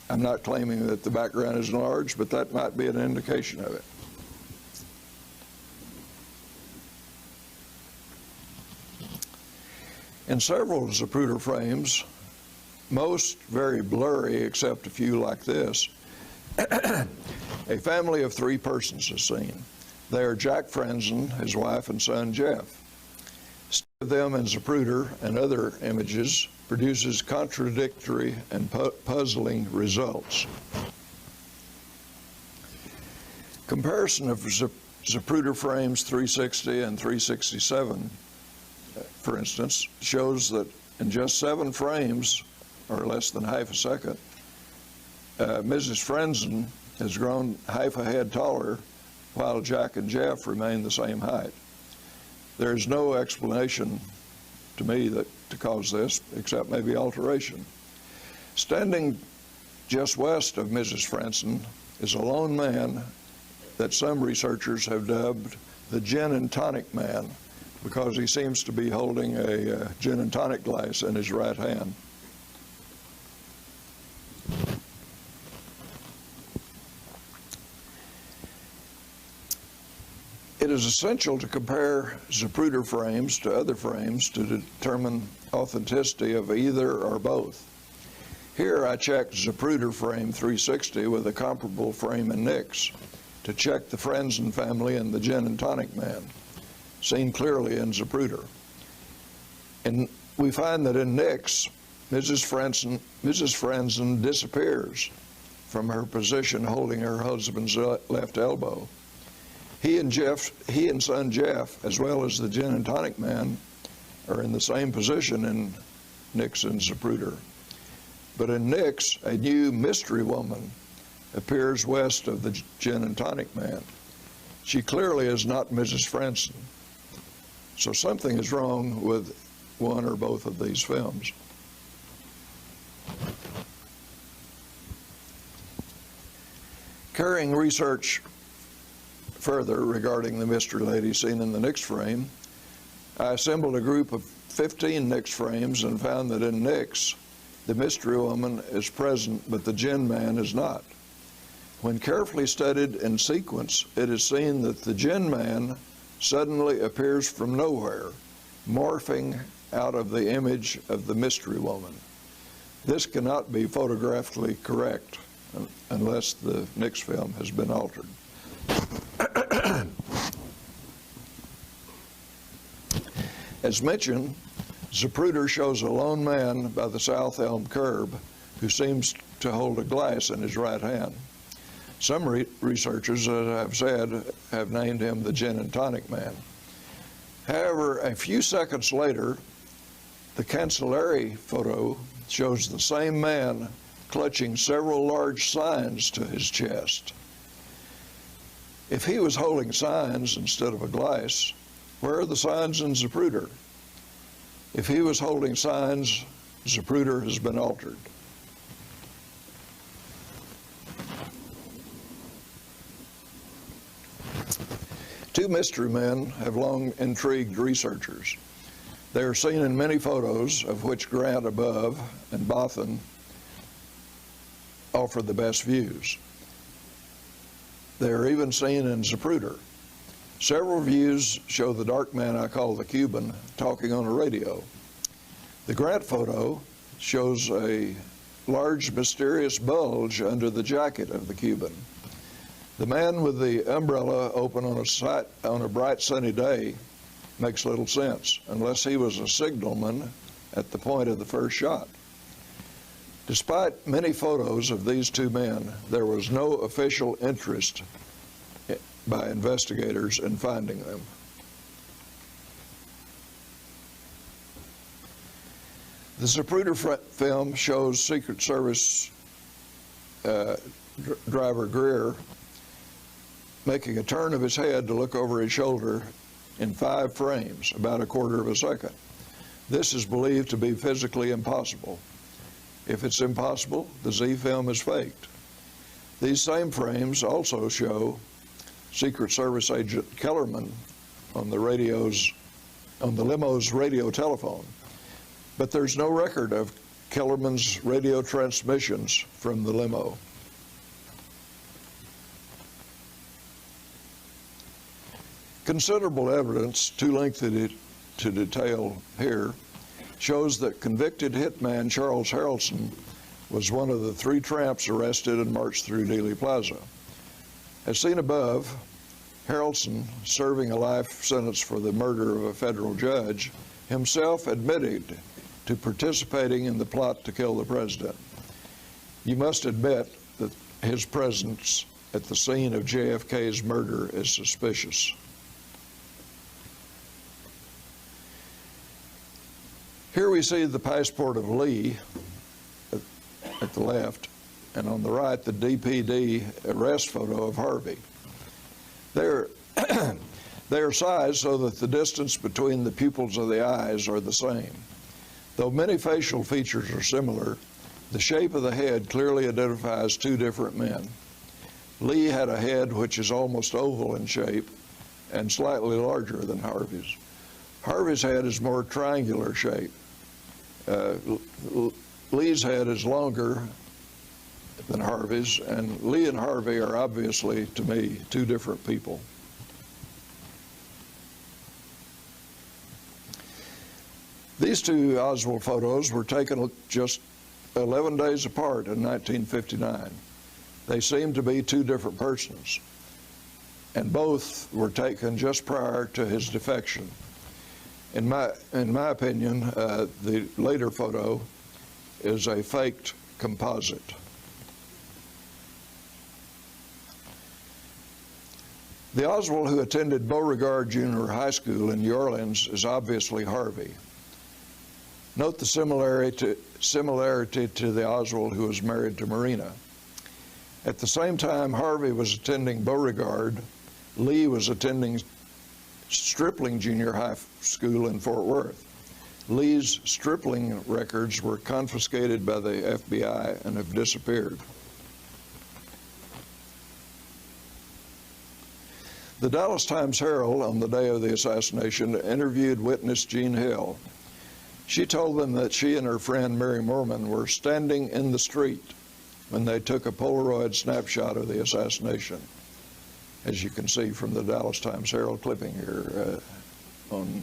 I'm not claiming that the background is enlarged, but that might be an indication of it. In several Zapruder frames, most very blurry except a few like this, a family of 3 persons is seen. They are Jack Franzen, his wife and son Jeff. Study of them in Zapruder and other images produces contradictory and puzzling results. Comparison of Zapruder frames 360 and 367, for instance, shows that in just 7 frames, or less than half a second, Mrs. Franzen has grown half a head taller, while Jack and Jeff remain the same height. There is no explanation to me to cause this, except maybe alteration. Standing just west of Mrs. Franzen is a lone man that some researchers have dubbed the gin and tonic man, because he seems to be holding a gin and tonic glass in his right hand. It is essential to compare Zapruder frames to other frames to determine authenticity of either or both. Here I checked Zapruder frame 360 with a comparable frame in Nix to check the Franzen family and the gin and tonic man, seen clearly in Zapruder. And we find that in Nix, Mrs. Franzen disappears from her position holding her husband's left elbow. He and son Jeff, as well as the gin and tonic man, are in the same position in Nix and Zapruder. But in Nix, a new mystery woman appears west of the gin and tonic man. She clearly is not Mrs. Franzen. So something is wrong with one or both of these films. Carrying research further regarding the mystery lady seen in the Nix frame, I assembled a group of 15 Nix frames and found that in Nix, the mystery woman is present, but the gin man is not. When carefully studied in sequence, it is seen that the gin man suddenly appears from nowhere, morphing out of the image of the mystery woman. This cannot be photographically correct unless the Nix film has been altered. As mentioned, Zapruder shows a lone man by the South Elm curb who seems to hold a glass in his right hand. Some researchers, as I've said, have named him the gin and tonic man. However, a few seconds later, the Cancelleri photo shows the same man clutching several large signs to his chest. If he was holding signs instead of a glass, where are the signs in Zapruder? If he was holding signs, Zapruder has been altered. Two mystery men have long intrigued researchers. They are seen in many photos, of which Grant above and Bothan offer the best views. They are even seen in Zapruder. Several views show the dark man I call the Cuban talking on a radio. The Grant photo shows a large mysterious bulge under the jacket of the Cuban. The man with the umbrella open on a bright sunny day makes little sense, unless he was a signalman at the point of the first shot. Despite many photos of these two men, there was no official interest by investigators in finding them. The Zapruder film shows Secret Service driver Greer making a turn of his head to look over his shoulder in 5 frames, about a quarter of a second. This is believed to be physically impossible. If it's impossible, the Z film is faked. These same frames also show Secret Service agent Kellerman on the limo's radio telephone. But there's no record of Kellerman's radio transmissions from the limo. Considerable evidence, too lengthy to detail here, shows that convicted hitman Charles Harrelson was one of the 3 tramps arrested and marched through Dealey Plaza. As seen above, Harrelson, serving a life sentence for the murder of a federal judge, himself admitted to participating in the plot to kill the president. You must admit that his presence at the scene of JFK's murder is suspicious. Here we see the passport of Lee at the left, and on the right, the DPD arrest photo of Harvey. They are sized so that the distance between the pupils of the eyes are the same. Though many facial features are similar, the shape of the head clearly identifies 2 different men. Lee had a head which is almost oval in shape and slightly larger than Harvey's. Harvey's head is more triangular shape. Lee's head is longer than Harvey's, and Lee and Harvey are obviously, to me, 2 different people. These 2 Oswald photos were taken just 11 days apart in 1959. They seem to be 2 different persons, and both were taken just prior to his defection. In my opinion, the later photo is a faked composite. The Oswald who attended Beauregard Junior High School in New Orleans is obviously Harvey. Note the similarity to the Oswald who was married to Marina. At the same time Harvey was attending Beauregard, Lee was attending Stripling Junior High School in Fort Worth. Lee's stripling records were confiscated by the FBI and have disappeared. The Dallas Times-Herald, on the day of the assassination, interviewed witness Jean Hill. She told them that she and her friend Mary Moorman were standing in the street when they took a Polaroid snapshot of the assassination, as you can see from the Dallas Times-Herald clipping here on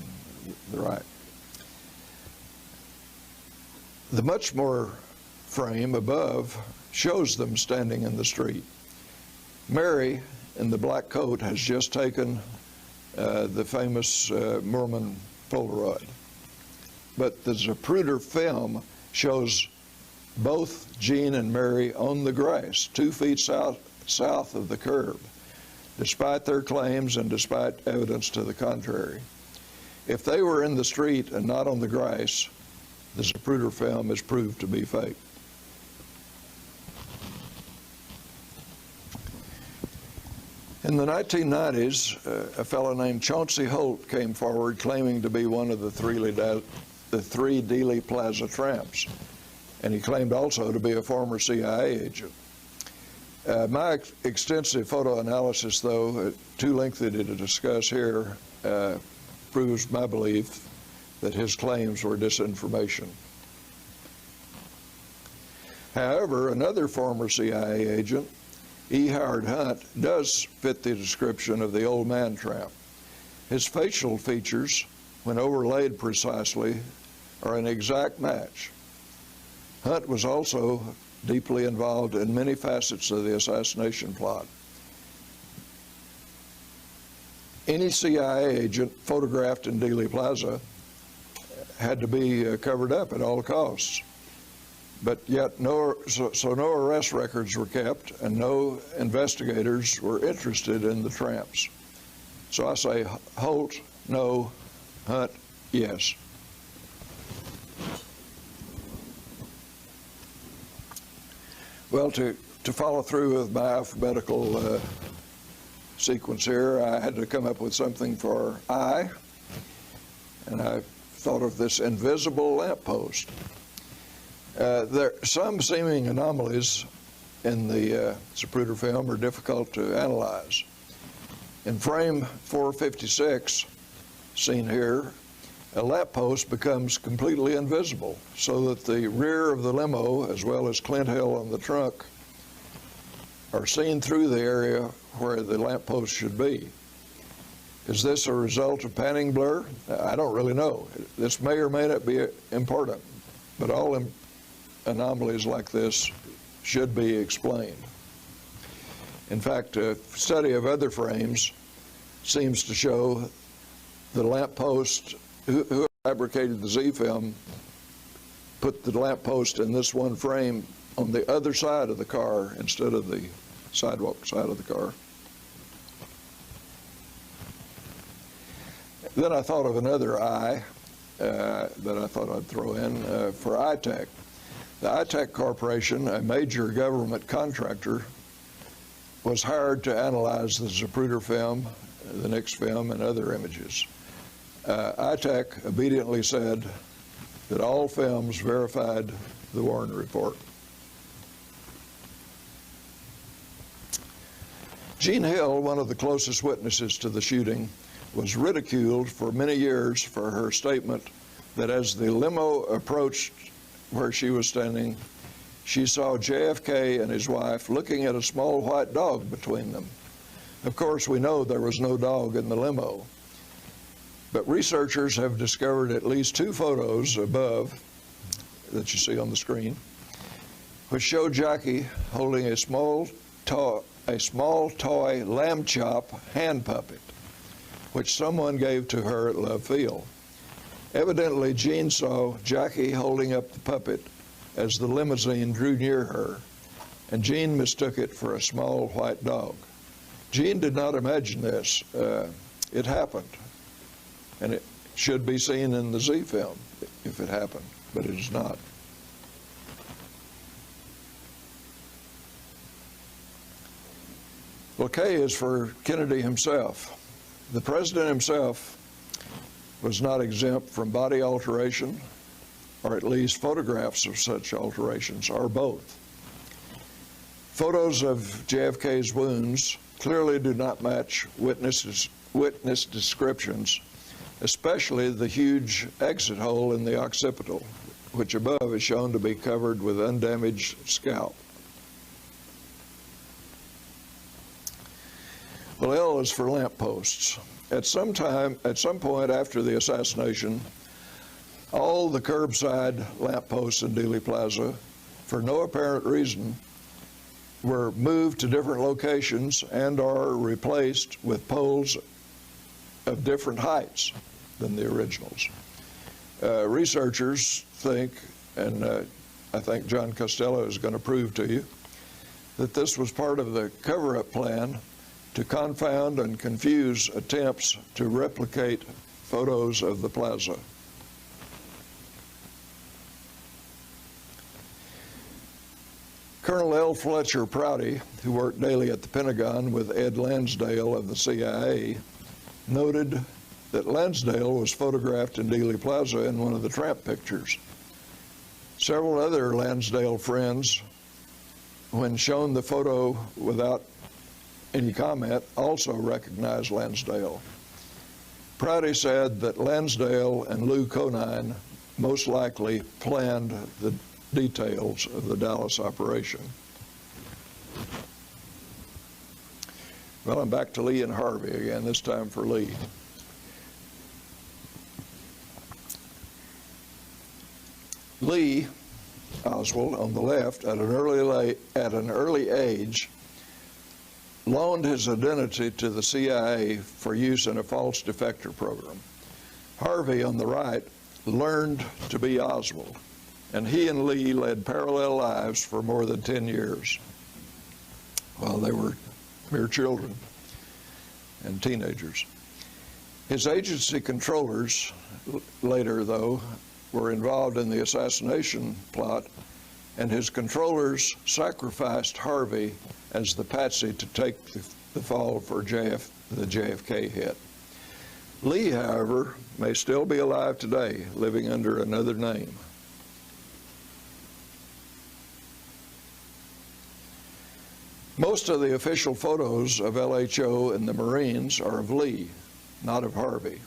the right. The much more frame above shows them standing in the street. Mary, in the black coat, has just taken the famous Moorman Polaroid. But the Zapruder film shows both Jean and Mary on the grass, 2 feet south of the curb, despite their claims and despite evidence to the contrary. If they were in the street and not on the grass, the Zapruder film is proved to be fake. In the 1990s, a fellow named Chauncey Holt came forward claiming to be one of the 3 Dealey Plaza tramps, and he claimed also to be a former CIA agent. My extensive photo analysis, though too lengthy to discuss here, proves my belief that his claims were disinformation. However, another former CIA agent, E. Howard Hunt, does fit the description of the old man tramp. His facial features, when overlaid precisely, are an exact match. Hunt was also deeply involved in many facets of the assassination plot. Any CIA agent photographed in Dealey Plaza had to be covered up at all costs. But yet no arrest records were kept and no investigators were interested in the tramps. So I say Holt, no; Hunt, yes. Well, to follow through with my alphabetical sequence here, I had to come up with something for I, and I thought of this invisible lamppost. There are some seeming anomalies in the Zapruder film are difficult to analyze. In frame 456, seen here, a lamppost becomes completely invisible, so that the rear of the limo, as well as Clint Hill and the trunk, are seen through the area where the lamppost should be. Is this a result of panning blur? I don't really know. This may or may not be important, but all anomalies like this should be explained. In fact, a study of other frames seems to show the lamppost, who fabricated the Z film, put the lamppost in this one frame on the other side of the car instead of the sidewalk side of the car. Then I thought of another I that I thought I'd throw in for ITEC. The ITEC Corporation, a major government contractor, was hired to analyze the Zapruder film, the Nix film, and other images. ITEC obediently said that all films verified the Warren report. Jean Hill, one of the closest witnesses to the shooting, was ridiculed for many years for her statement that as the limo approached where she was standing, she saw JFK and his wife looking at a small white dog between them. Of course, we know there was no dog in the limo, but researchers have discovered at least 2 photos above that you see on the screen, which show Jackie holding a small toy lamb chop hand puppet, which someone gave to her at Love Field. Evidently, Jean saw Jackie holding up the puppet as the limousine drew near her, and Jean mistook it for a small white dog. Jean did not imagine this. It happened, and it should be seen in the Z film if it happened, but it is not. Well, K is for Kennedy himself. The president himself was not exempt from body alteration, or at least photographs of such alterations, or both. Photos of JFK's wounds clearly do not match witness descriptions, especially the huge exit hole in the occipital, which above is shown to be covered with undamaged scalp. Well, L is for lampposts. At some point after the assassination, all the curbside lampposts in Dealey Plaza, for no apparent reason, were moved to different locations and are replaced with poles of different heights than the originals. Researchers think, and I think John Costello is going to prove to you, that this was part of the cover-up plan to confound and confuse attempts to replicate photos of the plaza. Colonel L. Fletcher Prouty, who worked daily at the Pentagon with Ed Lansdale of the CIA, noted that Lansdale was photographed in Dealey Plaza in one of the tramp pictures. Several other Lansdale friends, when shown the photo without any comment, also recognized Lansdale. Prouty said that Lansdale and Lou Conine most likely planned details of the Dallas operation. Well, I'm back to Lee and Harvey again, this time for Lee. Lee Oswald, on the left, at an early age, loaned his identity to the CIA for use in a false defector program. Harvey, on the right, learned to be Oswald, and he and Lee led parallel lives for more than 10 years while they were mere children and teenagers. His agency controllers, later though, were involved in the assassination plot, and his controllers sacrificed Harvey as the patsy to take the fall for the JFK hit. Lee, however, may still be alive today, living under another name. Most of the official photos of LHO and the Marines are of Lee, not of Harvey.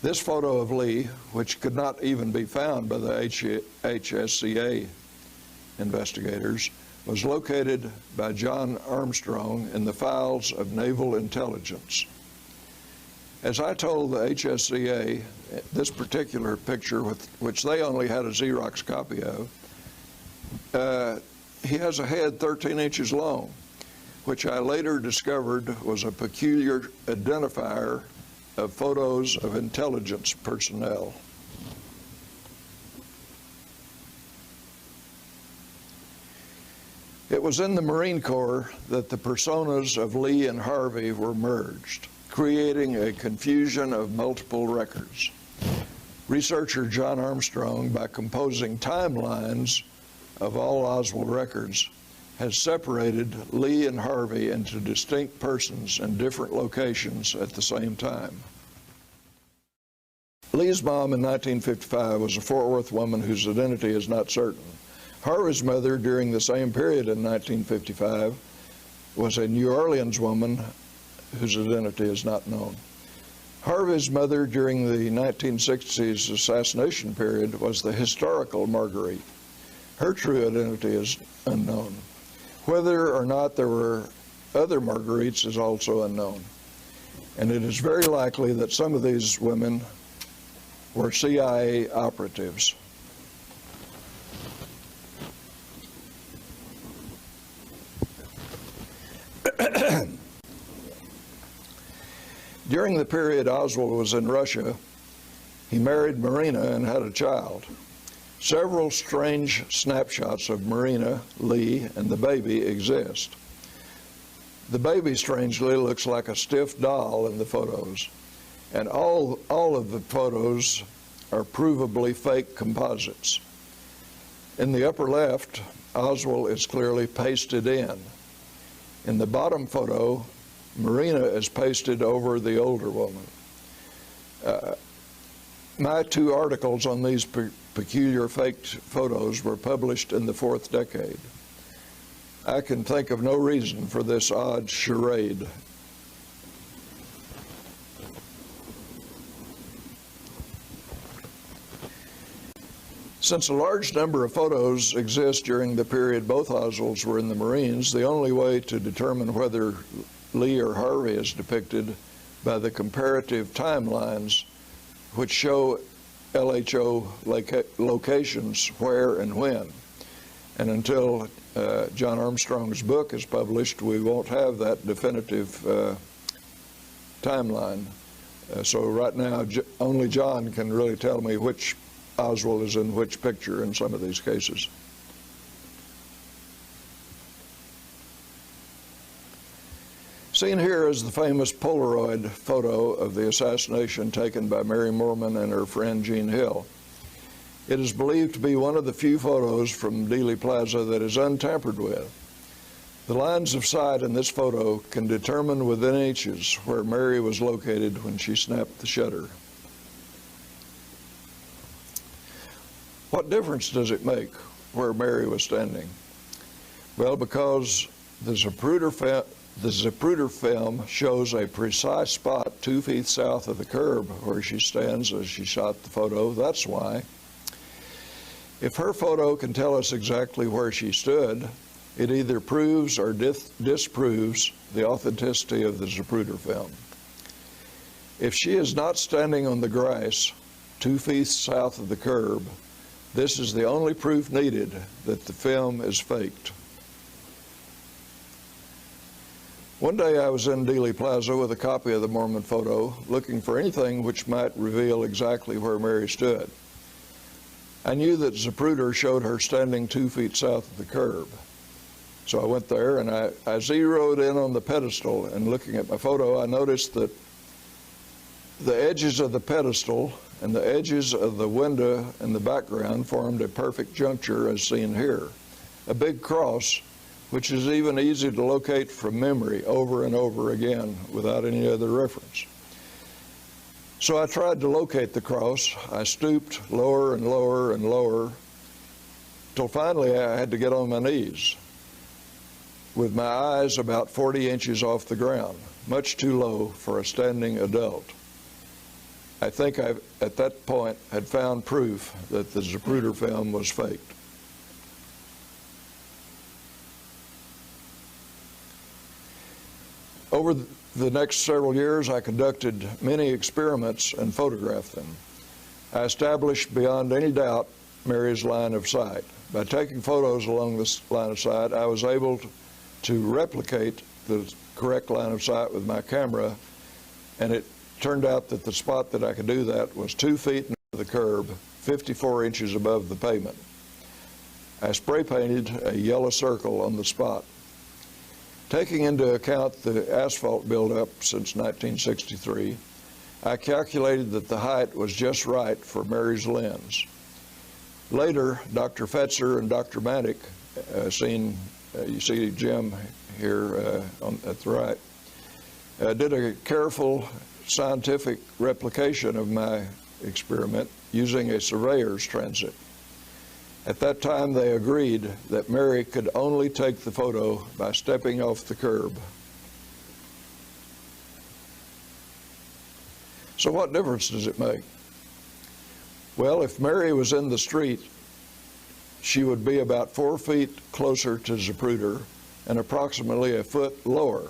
This photo of Lee, which could not even be found by the HSCA investigators, was located by John Armstrong in the files of Naval Intelligence. As I told the HSCA, this particular picture, which they only had a Xerox copy of, he has a head 13 inches long, which I later discovered was a peculiar identifier of photos of intelligence personnel. It was in the Marine Corps that the personas of Lee and Harvey were merged, creating a confusion of multiple records. Researcher John Armstrong, by composing timelines of all Oswald records, has separated Lee and Harvey into distinct persons in different locations at the same time. Lee's mom in 1955 was a Fort Worth woman whose identity is not certain. Harvey's mother during the same period in 1955 was a New Orleans woman whose identity is not known. Harvey's mother during the 1960s assassination period was the historical Marguerite. Her true identity is unknown. Whether or not there were other Marguerites is also unknown. And it is very likely that some of these women were CIA operatives. During the period Oswald was in Russia, he married Marina and had a child. Several strange snapshots of Marina, Lee, and the baby exist. The baby, strangely, looks like a stiff doll in the photos, and all of the photos are provably fake composites. In the upper left, Oswald is clearly pasted in. In the bottom photo, Marina is pasted over the older woman. My two articles on these peculiar faked photos were published in the fourth decade. I can think of no reason for this odd charade. Since a large number of photos exist during the period both Oswalds were in the Marines, the only way to determine whether Lee or Harvey is depicted by the comparative timelines which show LHO locations where and when. And until John Armstrong's book is published, we won't have that definitive timeline. So right now, only John can really tell me which Oswald is in which picture in some of these cases. Seen here is the famous Polaroid photo of the assassination taken by Mary Moorman and her friend Jean Hill. It is believed to be one of the few photos from Dealey Plaza that is untampered with. The lines of sight in this photo can determine within inches where Mary was located when she snapped the shutter. What difference does it make where Mary was standing? Well, because the Zapruder film shows a precise spot 2 feet south of the curb where she stands as she shot the photo. That's why. If her photo can tell us exactly where she stood, it either proves or disproves the authenticity of the Zapruder film. If she is not standing on the grass 2 feet south of the curb, this is the only proof needed that the film is faked. One day I was in Dealey Plaza with a copy of the Mormon photo, looking for anything which might reveal exactly where Mary stood. I knew that Zapruder showed her standing 2 feet south of the curb. So I went there and I zeroed in on the pedestal, and looking at my photo, I noticed that the edges of the pedestal and the edges of the window in the background formed a perfect juncture as seen here. A big cross, which is even easy to locate from memory over and over again without any other reference. So I tried to locate the cross. I stooped lower and lower and lower, till finally I had to get on my knees, with my eyes about 40 inches off the ground, much too low for a standing adult. I think I, at that point, had found proof that the Zapruder film was faked. Over the next several years, I conducted many experiments and photographed them. I established beyond any doubt Mary's line of sight. By taking photos along this line of sight, I was able to replicate the correct line of sight with my camera, and it turned out that the spot that I could do that was 2 feet near the curb, 54 inches above the pavement. I spray painted a yellow circle on the spot. Taking into account the asphalt buildup since 1963, I calculated that the height was just right for Mary's lens. Later, Dr. Fetzer and Dr. Manick, you see Jim here at the right, did a careful scientific replication of my experiment using a surveyor's transit. At that time, they agreed that Mary could only take the photo by stepping off the curb. So what difference does it make? Well, if Mary was in the street, she would be about 4 feet closer to Zapruder and approximately a foot lower.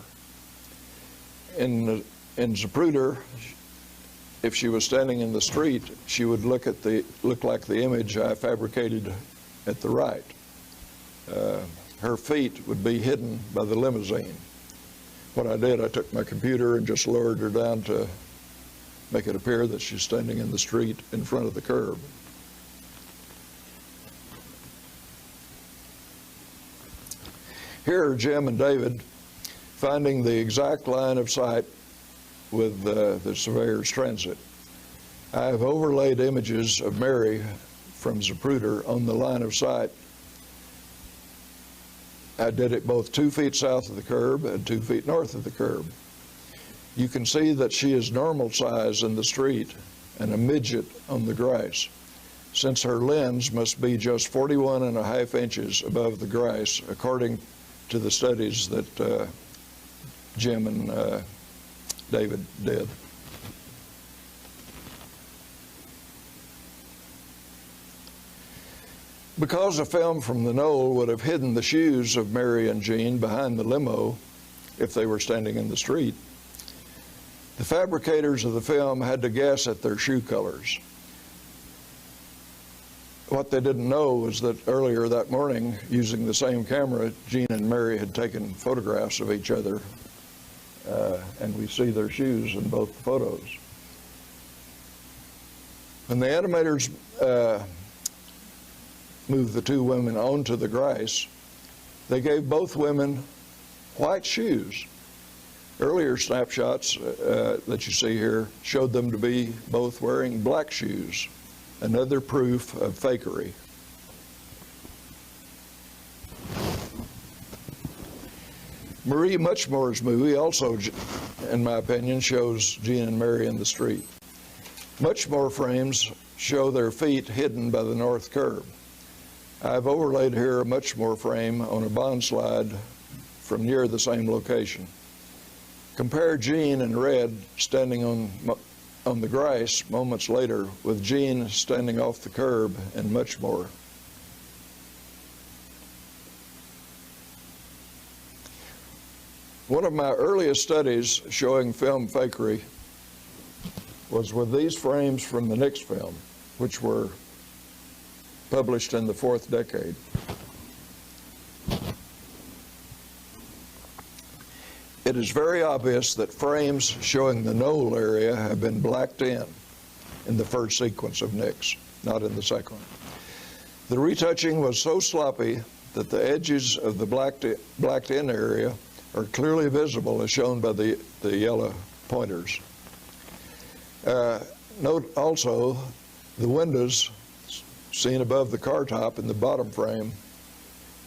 In Zapruder, if she was standing in the street, she would look like the image I fabricated at the right. Her feet would be hidden by the limousine. What I did, I took my computer and just lowered her down to make it appear that she's standing in the street in front of the curb. Here are Jim and David finding the exact line of sight with the surveyor's transit. I have overlaid images of Mary from Zapruder on the line of sight. I did it both 2 feet south of the curb and 2 feet north of the curb. You can see that she is normal size in the street and a midget on the grass, since her lens must be just 41.5 inches above the grass, according to the studies that Jim and David did. Because a film from the knoll would have hidden the shoes of Mary and Jean behind the limo if they were standing in the street, the fabricators of the film had to guess at their shoe colors. What they didn't know was that earlier that morning, using the same camera, Jean and Mary had taken photographs of each other, and we see their shoes in both the photos. When the animators moved the two women onto the grass, they gave both women white shoes. Earlier snapshots that you see here showed them to be both wearing black shoes, another proof of fakery. Marie Muchmore's movie also, in my opinion, shows Jean and Mary in the street. Muchmore frames show their feet hidden by the north curb. I've overlaid here a Muchmore frame on a bond slide from near the same location. Compare Jean in red standing on the grass moments later with Jean standing off the curb in Muchmore One of my earliest studies showing film fakery was with these frames from the Nix film, which were published in the 4th decade. It is very obvious that frames showing the knoll area have been blacked in the first sequence of Nix, not in the second. The retouching was so sloppy that the edges of the blacked in area are clearly visible, as shown by the yellow pointers. Note also the windows seen above the car top in the bottom frame,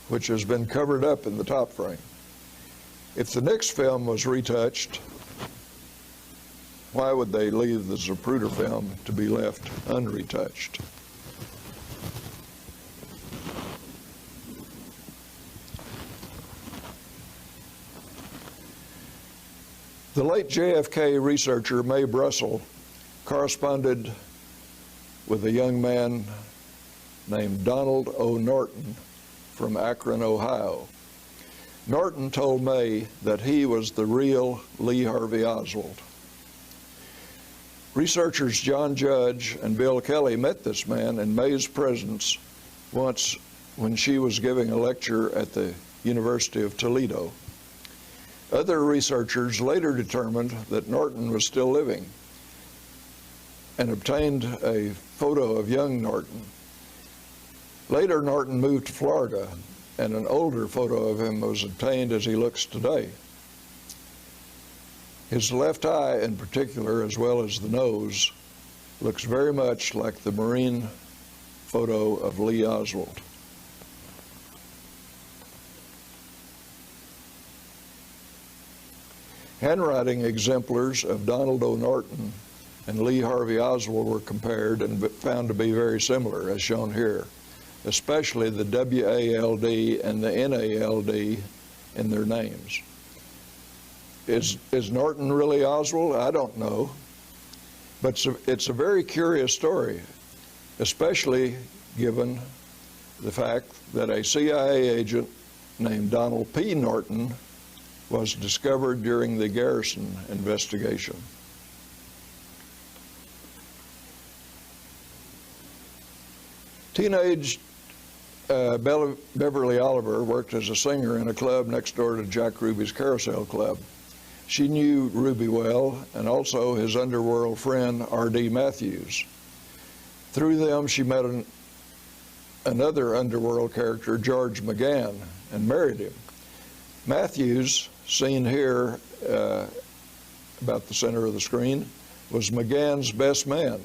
which has been covered up in the top frame. If the Nix film was retouched, why would they leave the Zapruder film to be left unretouched? The late JFK researcher May Brussel corresponded with a young man named Donald O. Norton from Akron, Ohio. Norton told May that he was the real Lee Harvey Oswald. Researchers John Judge and Bill Kelly met this man in May's presence once when she was giving a lecture at the University of Toledo. Other researchers later determined that Norton was still living and obtained a photo of young Norton. Later, Norton moved to Florida, and an older photo of him was obtained as he looks today. His left eye in particular, as well as the nose, looks very much like the Marine photo of Lee Oswald. Handwriting exemplars of Donald O. Norton and Lee Harvey Oswald were compared and found to be very similar, as shown here, especially the W-A-L-D and the N-A-L-D in their names. Is Norton really Oswald? I don't know. But it's a very curious story, especially given the fact that a CIA agent named Donald P. Norton was discovered during the Garrison investigation. Teenage Beverly Oliver worked as a singer in a club next door to Jack Ruby's Carousel Club. She knew Ruby well, and also his underworld friend R.D. Matthews. Through them, she met another underworld character, George McGann, and married him. Matthews, seen here about the center of the screen, was McGann's best man.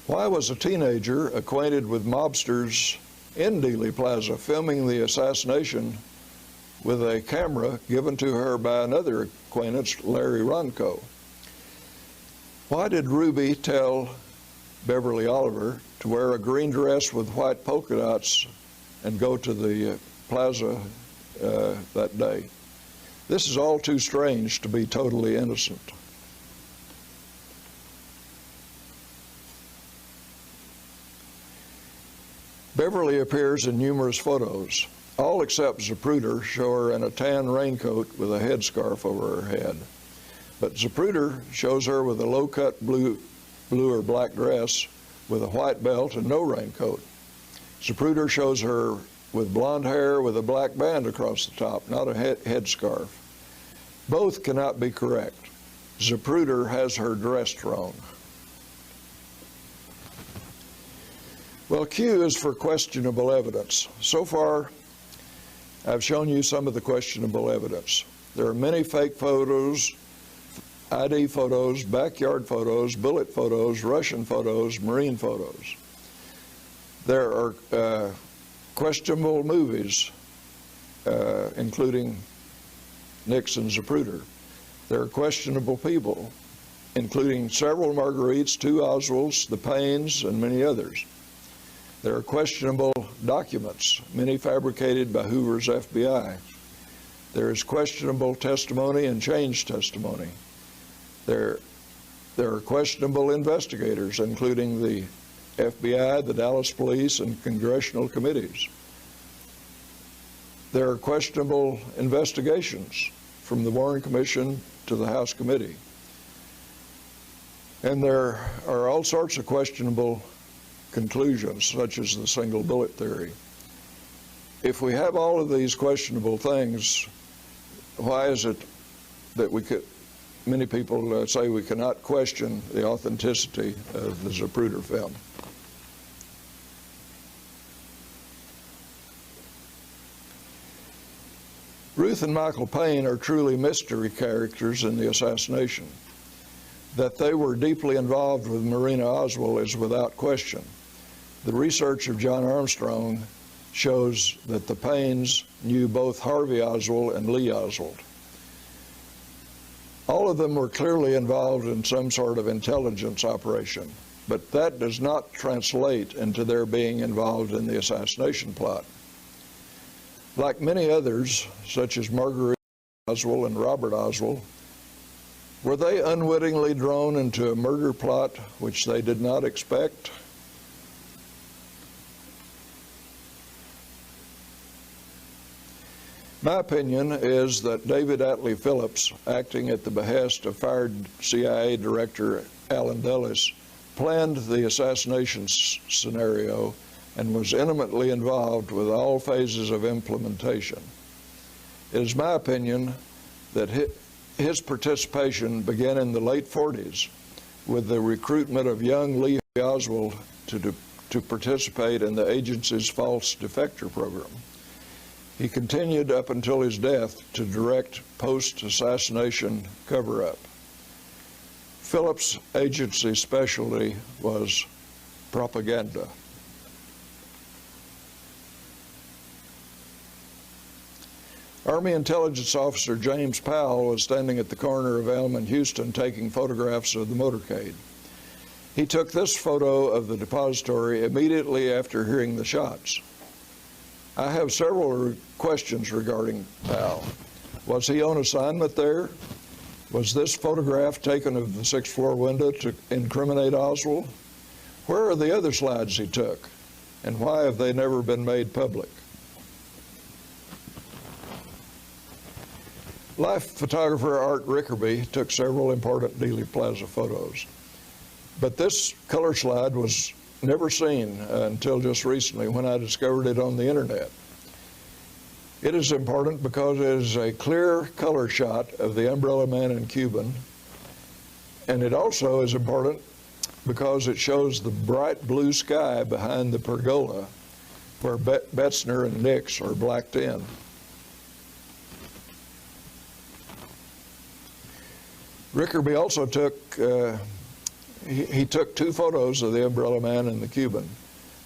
Why was a teenager acquainted with mobsters in Dealey Plaza filming the assassination with a camera given to her by another acquaintance, Larry Ronco? Why did Ruby tell Beverly Oliver to wear a green dress with white polka dots and go to the plaza that day? This is all too strange to be totally innocent. Beverly appears in numerous photos. All except Zapruder show her in a tan raincoat with a headscarf over her head. But Zapruder shows her with a low-cut blue or black dress with a white belt and no raincoat. Zapruder shows her with blonde hair with a black band across the top, not a headscarf. Both cannot be correct. Zapruder has her dressed wrong. Well, Q is for questionable evidence. So far, I've shown you some of the questionable evidence. There are many fake photos, ID photos, backyard photos, bullet photos, Russian photos, Marine photos. There are questionable movies, including Nix and Zapruder. There are questionable people, including several Marguerites, 2 Oswalds, the Paynes, and many others. There are questionable documents, many fabricated by Hoover's FBI. There is questionable testimony and changed testimony. There are questionable investigators, including the FBI, the Dallas Police, and congressional committees. There are questionable investigations. from the Warren Commission to the House Committee. And there are all sorts of questionable conclusions, such as the single bullet theory. If we have all of these questionable things, why is it that many people say we cannot question the authenticity of the Zapruder film? Ruth and Michael Payne are truly mystery characters in the assassination. That they were deeply involved with Marina Oswald is without question. The research of John Armstrong shows that the Paynes knew both Harvey Oswald and Lee Oswald. All of them were clearly involved in some sort of intelligence operation, but that does not translate into their being involved in the assassination plot. Like many others, such as Marguerite Oswald and Robert Oswald, were they unwittingly drawn into a murder plot which they did not expect? My opinion is that David Atlee Phillips, acting at the behest of fired CIA Director Allen Dulles, planned the assassination scenario and was intimately involved with all phases of implementation. It is my opinion that his participation began in the late 40s with the recruitment of young Lee Oswald to participate in the agency's false defector program. He continued up until his death to direct post-assassination cover-up. Phillips' agency specialty was propaganda. Army Intelligence Officer James Powell was standing at the corner of Elm and Houston taking photographs of the motorcade. He took this photo of the depository immediately after hearing the shots. I have several questions regarding Powell. Was he on assignment there? Was this photograph taken of the sixth floor window to incriminate Oswald? Where are the other slides he took? And why have they never been made public? Life photographer Art Rickerby took several important Dealey Plaza photos. But this color slide was never seen until just recently when I discovered it on the internet. It is important because it is a clear color shot of the Umbrella Man in Cuban, and it also is important because it shows the bright blue sky behind the pergola where Betzner and Nix are blacked in. Rickerby also took he took two photos of the Umbrella Man and the Cuban.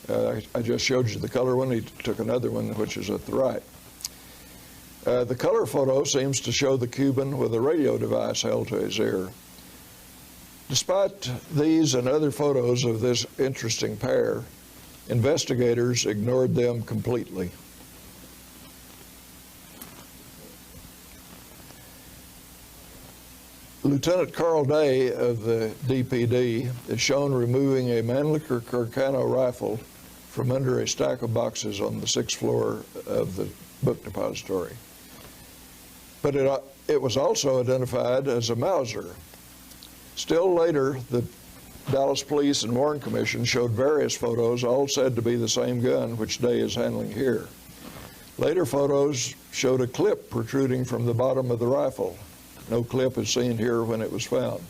I just showed you the color one. He took another one, which is at the right. The color photo seems to show the Cuban with a radio device held to his ear. Despite these and other photos of this interesting pair, investigators ignored them completely. Lieutenant Carl Day of the DPD is shown removing a Mannlicher Carcano rifle from under a stack of boxes on the sixth floor of the book depository. But it was also identified as a Mauser. Still later, the Dallas Police and Warren Commission showed various photos, all said to be the same gun, which Day is handling here. Later photos showed a clip protruding from the bottom of the rifle. No clip is seen here when it was found.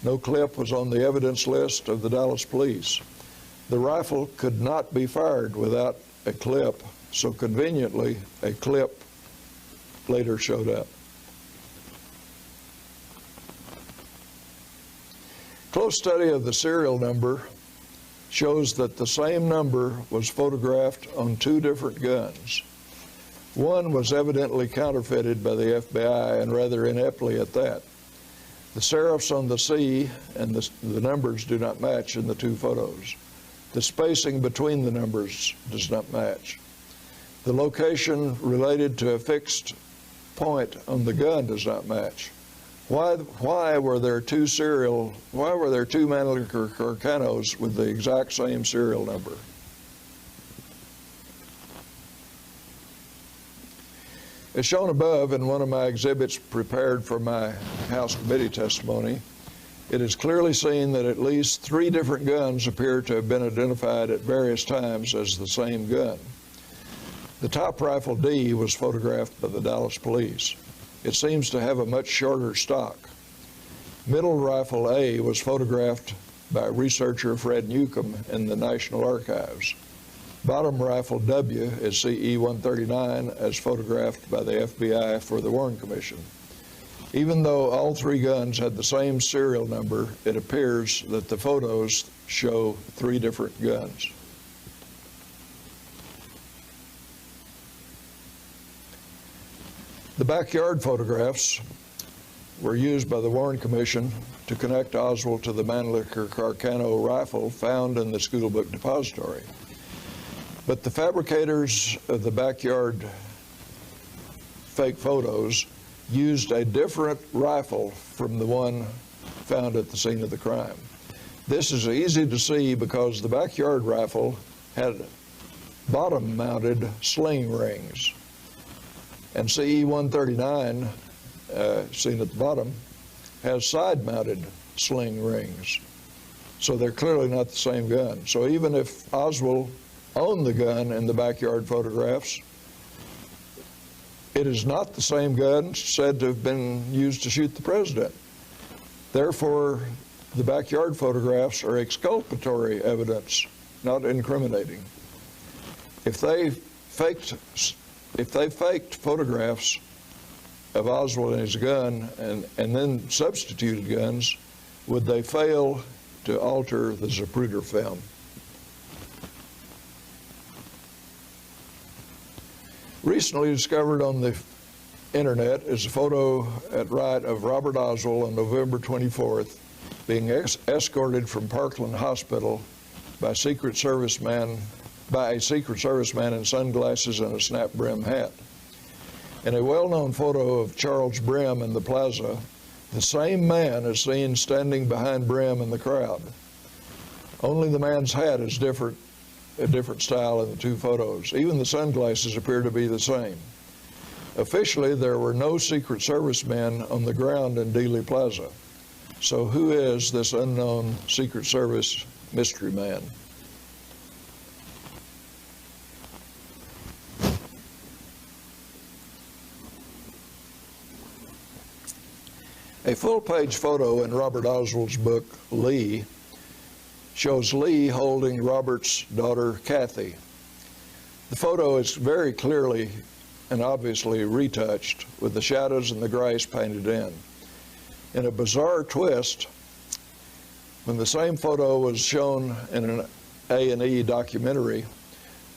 No clip was on the evidence list of the Dallas Police. The rifle could not be fired without a clip, so conveniently, a clip later showed up. Close study of the serial number shows that the same number was photographed on two different guns. One was evidently counterfeited by the FBI, and rather ineptly at that. The serifs on the C and the numbers do not match in the two photos. The spacing between the numbers does not match. The location related to a fixed point on the gun does not match. Why were there two Mannlicher Carcanos with the exact same serial number? As shown above in one of my exhibits prepared for my House committee testimony, it is clearly seen that at least 3 different guns appear to have been identified at various times as the same gun. The top rifle D was photographed by the Dallas police. It seems to have a much shorter stock. Middle rifle A was photographed by researcher Fred Newcomb in the National Archives. Bottom rifle W is CE 139 as photographed by the FBI for the Warren Commission. Even though all 3 guns had the same serial number, it appears that the photos show 3 different guns. The backyard photographs were used by the Warren Commission to connect Oswald to the Mannlicher Carcano rifle found in the school book depository. But the fabricators of the backyard fake photos used a different rifle from the one found at the scene of the crime. This is easy to see because the backyard rifle had bottom-mounted sling rings, and CE 139, seen at the bottom, has side-mounted sling rings. So they're clearly not the same gun. So even if Oswald owned the gun in the backyard photographs, it is not the same gun said to have been used to shoot the president. Therefore, the backyard photographs are exculpatory evidence, not incriminating. If they faked photographs of Oswald and his gun and then substituted guns, would they fail to alter the Zapruder film? Recently discovered on the internet is a photo at right of Robert Oswald on November 24th being escorted from Parkland Hospital by a Secret Serviceman in sunglasses and a snap brim hat. In a well-known photo of Charles Brim in the plaza, the same man is seen standing behind Brim in the crowd. Only the man's hat is a different style in the 2 photos. Even the sunglasses appear to be the same. Officially, there were no Secret Service men on the ground in Dealey Plaza. So who is this unknown Secret Service mystery man? A full-page photo in Robert Oswald's book, Lee, shows Lee holding Robert's daughter, Kathy. The photo is very clearly and obviously retouched with the shadows and the grays painted in. In a bizarre twist, when the same photo was shown in an A&E documentary,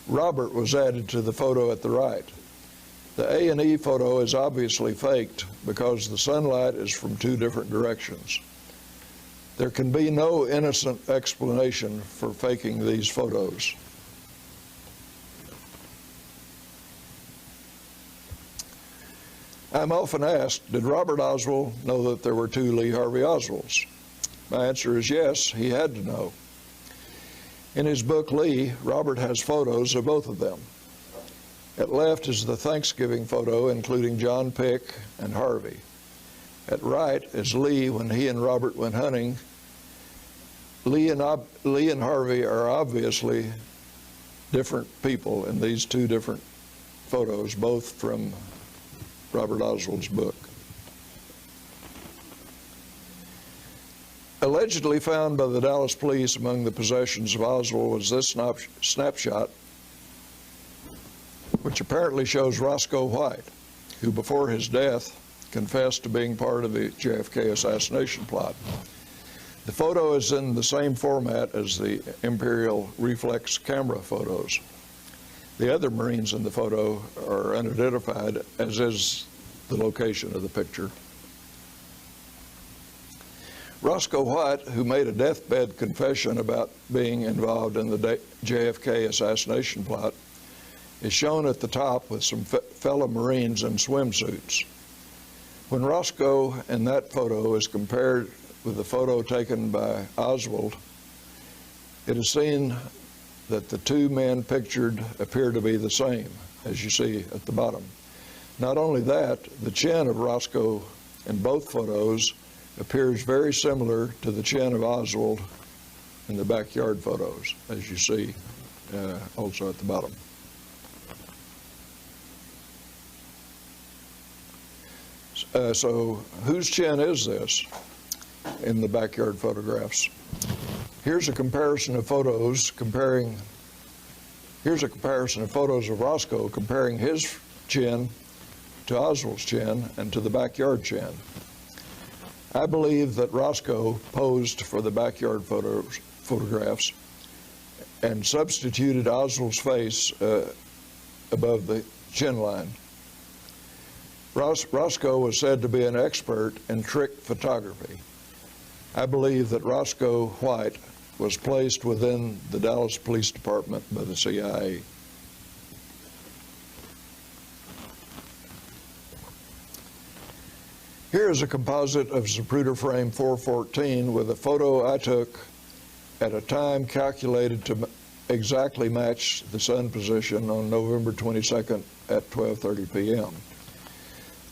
Robert was added to the photo at the right. The A&E photo is obviously faked because the sunlight is from 2 different directions. There can be no innocent explanation for faking these photos. I'm often asked, did Robert Oswald know that there were 2 Lee Harvey Oswalds? My answer is yes, he had to know. In his book, Lee, Robert has photos of both of them. At left is the Thanksgiving photo, including John Pick and Harvey. At right is Lee when he and Robert went hunting. Lee and Harvey are obviously different people in these 2 different photos, both from Robert Oswald's book. Allegedly found by the Dallas police among the possessions of Oswald was this snapshot, which apparently shows Roscoe White, who before his death confessed to being part of the JFK assassination plot. The photo is in the same format as the Imperial reflex camera photos. The other Marines in the photo are unidentified, as is the location of the picture. Roscoe White, who made a deathbed confession about being involved in the JFK assassination plot, is shown at the top with some fellow Marines in swimsuits. When Roscoe in that photo is compared with the photo taken by Oswald, it is seen that the 2 men pictured appear to be the same, as you see at the bottom. Not only that, the chin of Roscoe in both photos appears very similar to the chin of Oswald in the backyard photos, as you see also at the bottom. So whose chin is this in the backyard photographs? Here's a comparison of photos of Roscoe comparing his chin to Oswald's chin and to the backyard chin. I believe that Roscoe posed for the backyard photographs and substituted Oswald's face above the chin line. Roscoe was said to be an expert in trick photography. I believe that Roscoe White was placed within the Dallas Police Department by the CIA. Here is a composite of Zapruder frame 414 with a photo I took at a time calculated to exactly match the sun position on November 22nd at 12:30 p.m.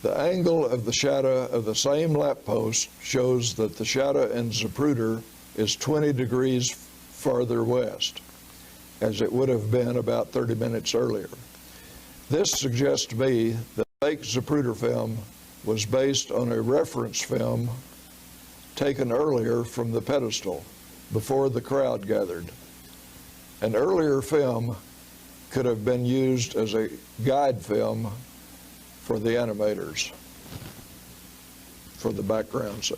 The angle of the shadow of the same lamppost shows that the shadow in Zapruder is 20 degrees farther west, as it would have been about 30 minutes earlier. This suggests to me that the fake Zapruder film was based on a reference film taken earlier from the pedestal, before the crowd gathered. An earlier film could have been used as a guide film for the animators, for the background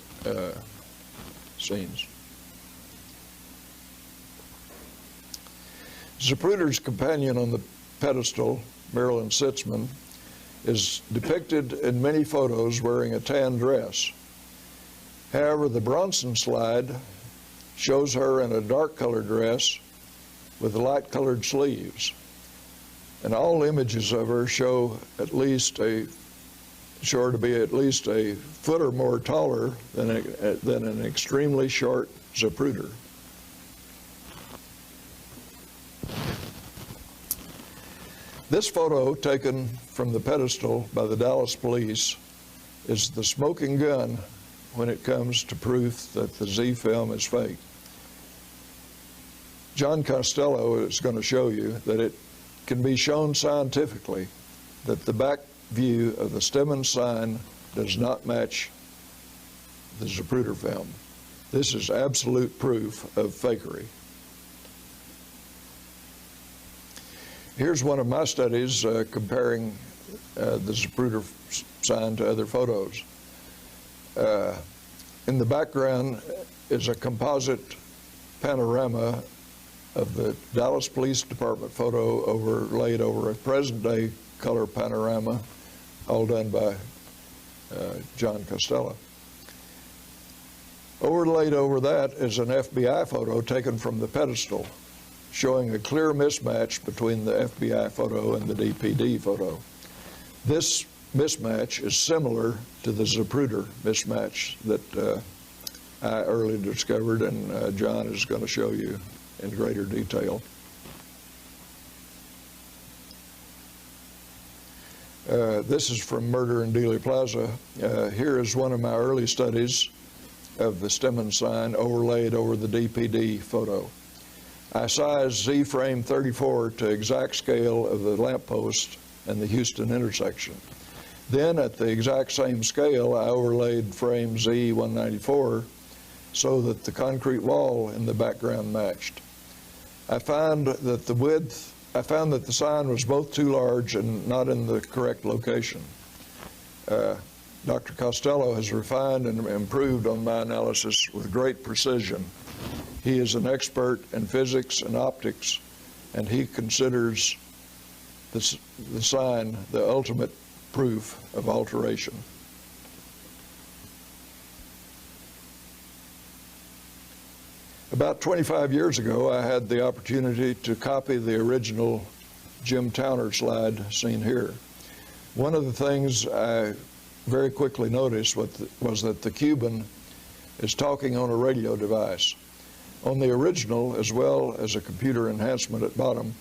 scenes. Zapruder's companion on the pedestal, Marilyn Sitzman, is depicted in many photos wearing a tan dress. However, the Bronson slide shows her in a dark-colored dress with light-colored sleeves. And all images of her show her to be at least a foot or more taller than an extremely short Zapruder. This photo, taken from the pedestal by the Dallas police, is the smoking gun when it comes to proof that the Z film is fake. John Costello is going to show you that it can be shown scientifically that the back view of the Stemmons sign does not match the Zapruder film. This is absolute proof of fakery. Here's one of my studies comparing the Zapruder sign to other photos. In the background is a composite panorama of the Dallas Police Department photo overlaid over a present-day color panorama, all done by John Costello. Overlaid over that is an FBI photo taken from the pedestal, showing a clear mismatch between the FBI photo and the DPD photo. This mismatch is similar to the Zapruder mismatch that I early discovered, and John is going to show you in greater detail. This is from Murder in Dealey Plaza. Here is one of my early studies of the Stemmons sign overlaid over the DPD photo. I sized Z frame 34 to exact scale of the lamppost and the Houston intersection. Then at the exact same scale, I overlaid frame Z 194 so that the concrete wall in the background matched. I found that the sign was both too large and not in the correct location. Dr. Costello has refined and improved on my analysis with great precision. He is an expert in physics and optics, and he considers the sign the ultimate proof of alteration. About 25 years ago, I had the opportunity to copy the original Jim Towner slide seen here. One of the things I very quickly noticed was that the Cuban is talking on a radio device. On the original, as well as a computer enhancement at bottom,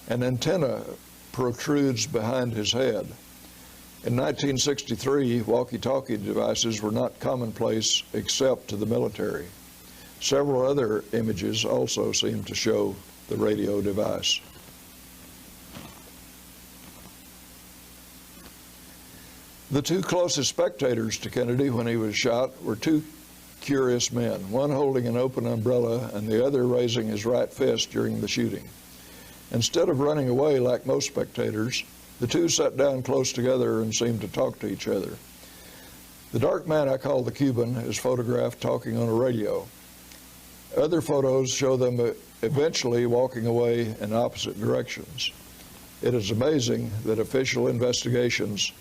an antenna protrudes behind his head. In 1963, walkie-talkie devices were not commonplace except to the military. Several other images also seem to show the radio device. The two closest spectators to Kennedy when he was shot were two curious men, one holding an open umbrella and the other raising his right fist during the shooting. Instead of running away like most spectators, the two sat down close together and seemed to talk to each other. The dark man I call the Cuban is photographed talking on a radio. Other photos show them eventually walking away in opposite directions. It is amazing that official investigations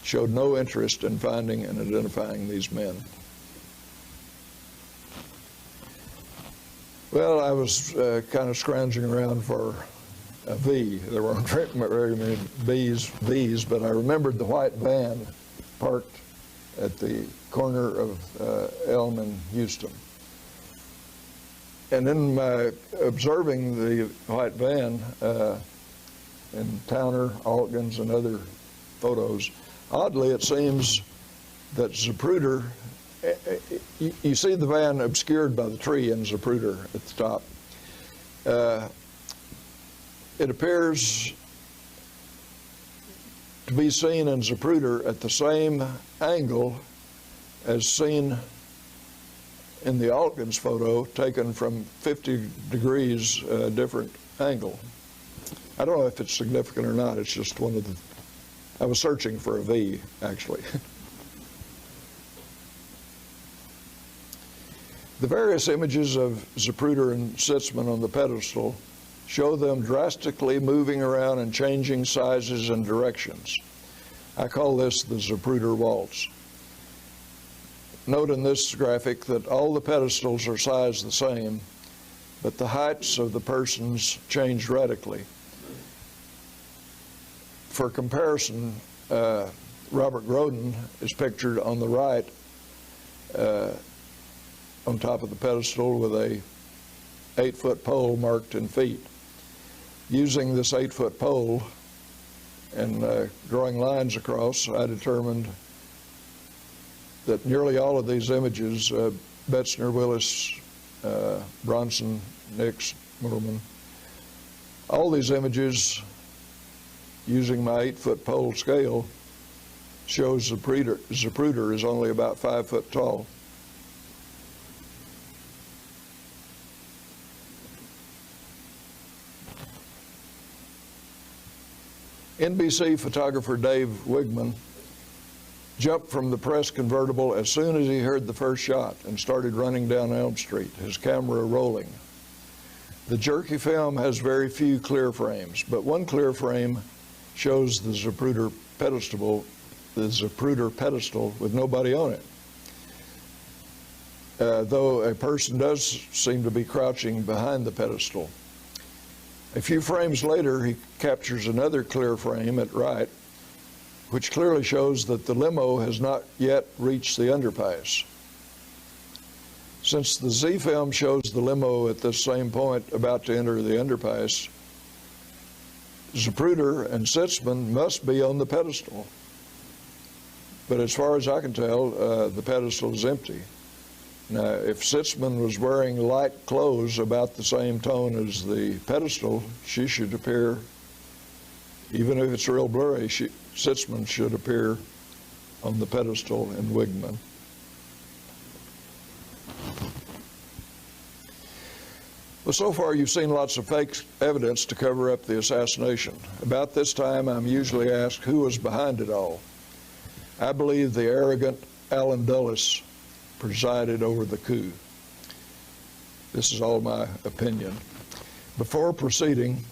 showed no interest in finding and identifying these men. Well, I was kind of scrounging around for a V. There weren't very many V's, but I remembered the white van parked at the corner of Elm and Houston. And in my observing the white van in Towner, Altgens, and other photos, oddly it seems that Zapruder, you see the van obscured by the tree in Zapruder at the top. It appears to be seen in Zapruder at the same angle as seen in the Altgens photo, taken from 50 degrees different angle. I don't know if it's significant or not. It's just one of the, I was searching for a V, actually. The various images of Zapruder and Sitzman on the pedestal show them drastically moving around and changing sizes and directions. I call this the Zapruder waltz. Note in this graphic that all the pedestals are sized the same, but the heights of the persons change radically. For comparison, Robert Grodin is pictured on the right on top of the pedestal with a 8-foot pole marked in feet. Using this 8-foot pole and drawing lines across, I determined that nearly all of these images, Betzner, Willis, Bronson, Nix, Moorman, all these images using my 8-foot pole scale shows Zapruder is only about 5 foot tall. NBC photographer Dave Wigman jumped from the press convertible as soon as he heard the first shot and started running down Elm Street, his camera rolling. The jerky film has very few clear frames, but one clear frame shows the Zapruder pedestal with nobody on it. Though a person does seem to be crouching behind the pedestal. A few frames later, he captures another clear frame at right, which clearly shows that the limo has not yet reached the underpass. Since the Z film shows the limo at this same point about to enter the underpass, Zapruder and Sitzman must be on the pedestal. But as far as I can tell, the pedestal is empty. Now, if Sitzman was wearing light clothes about the same tone as the pedestal, she should appear, even if it's real blurry, Sitzman should appear on the pedestal in Wigman. Well, so far you've seen lots of fake evidence to cover up the assassination. About this time, I'm usually asked who was behind it all. I believe the arrogant Allen Dulles presided over the coup. This is all my opinion. Before proceeding,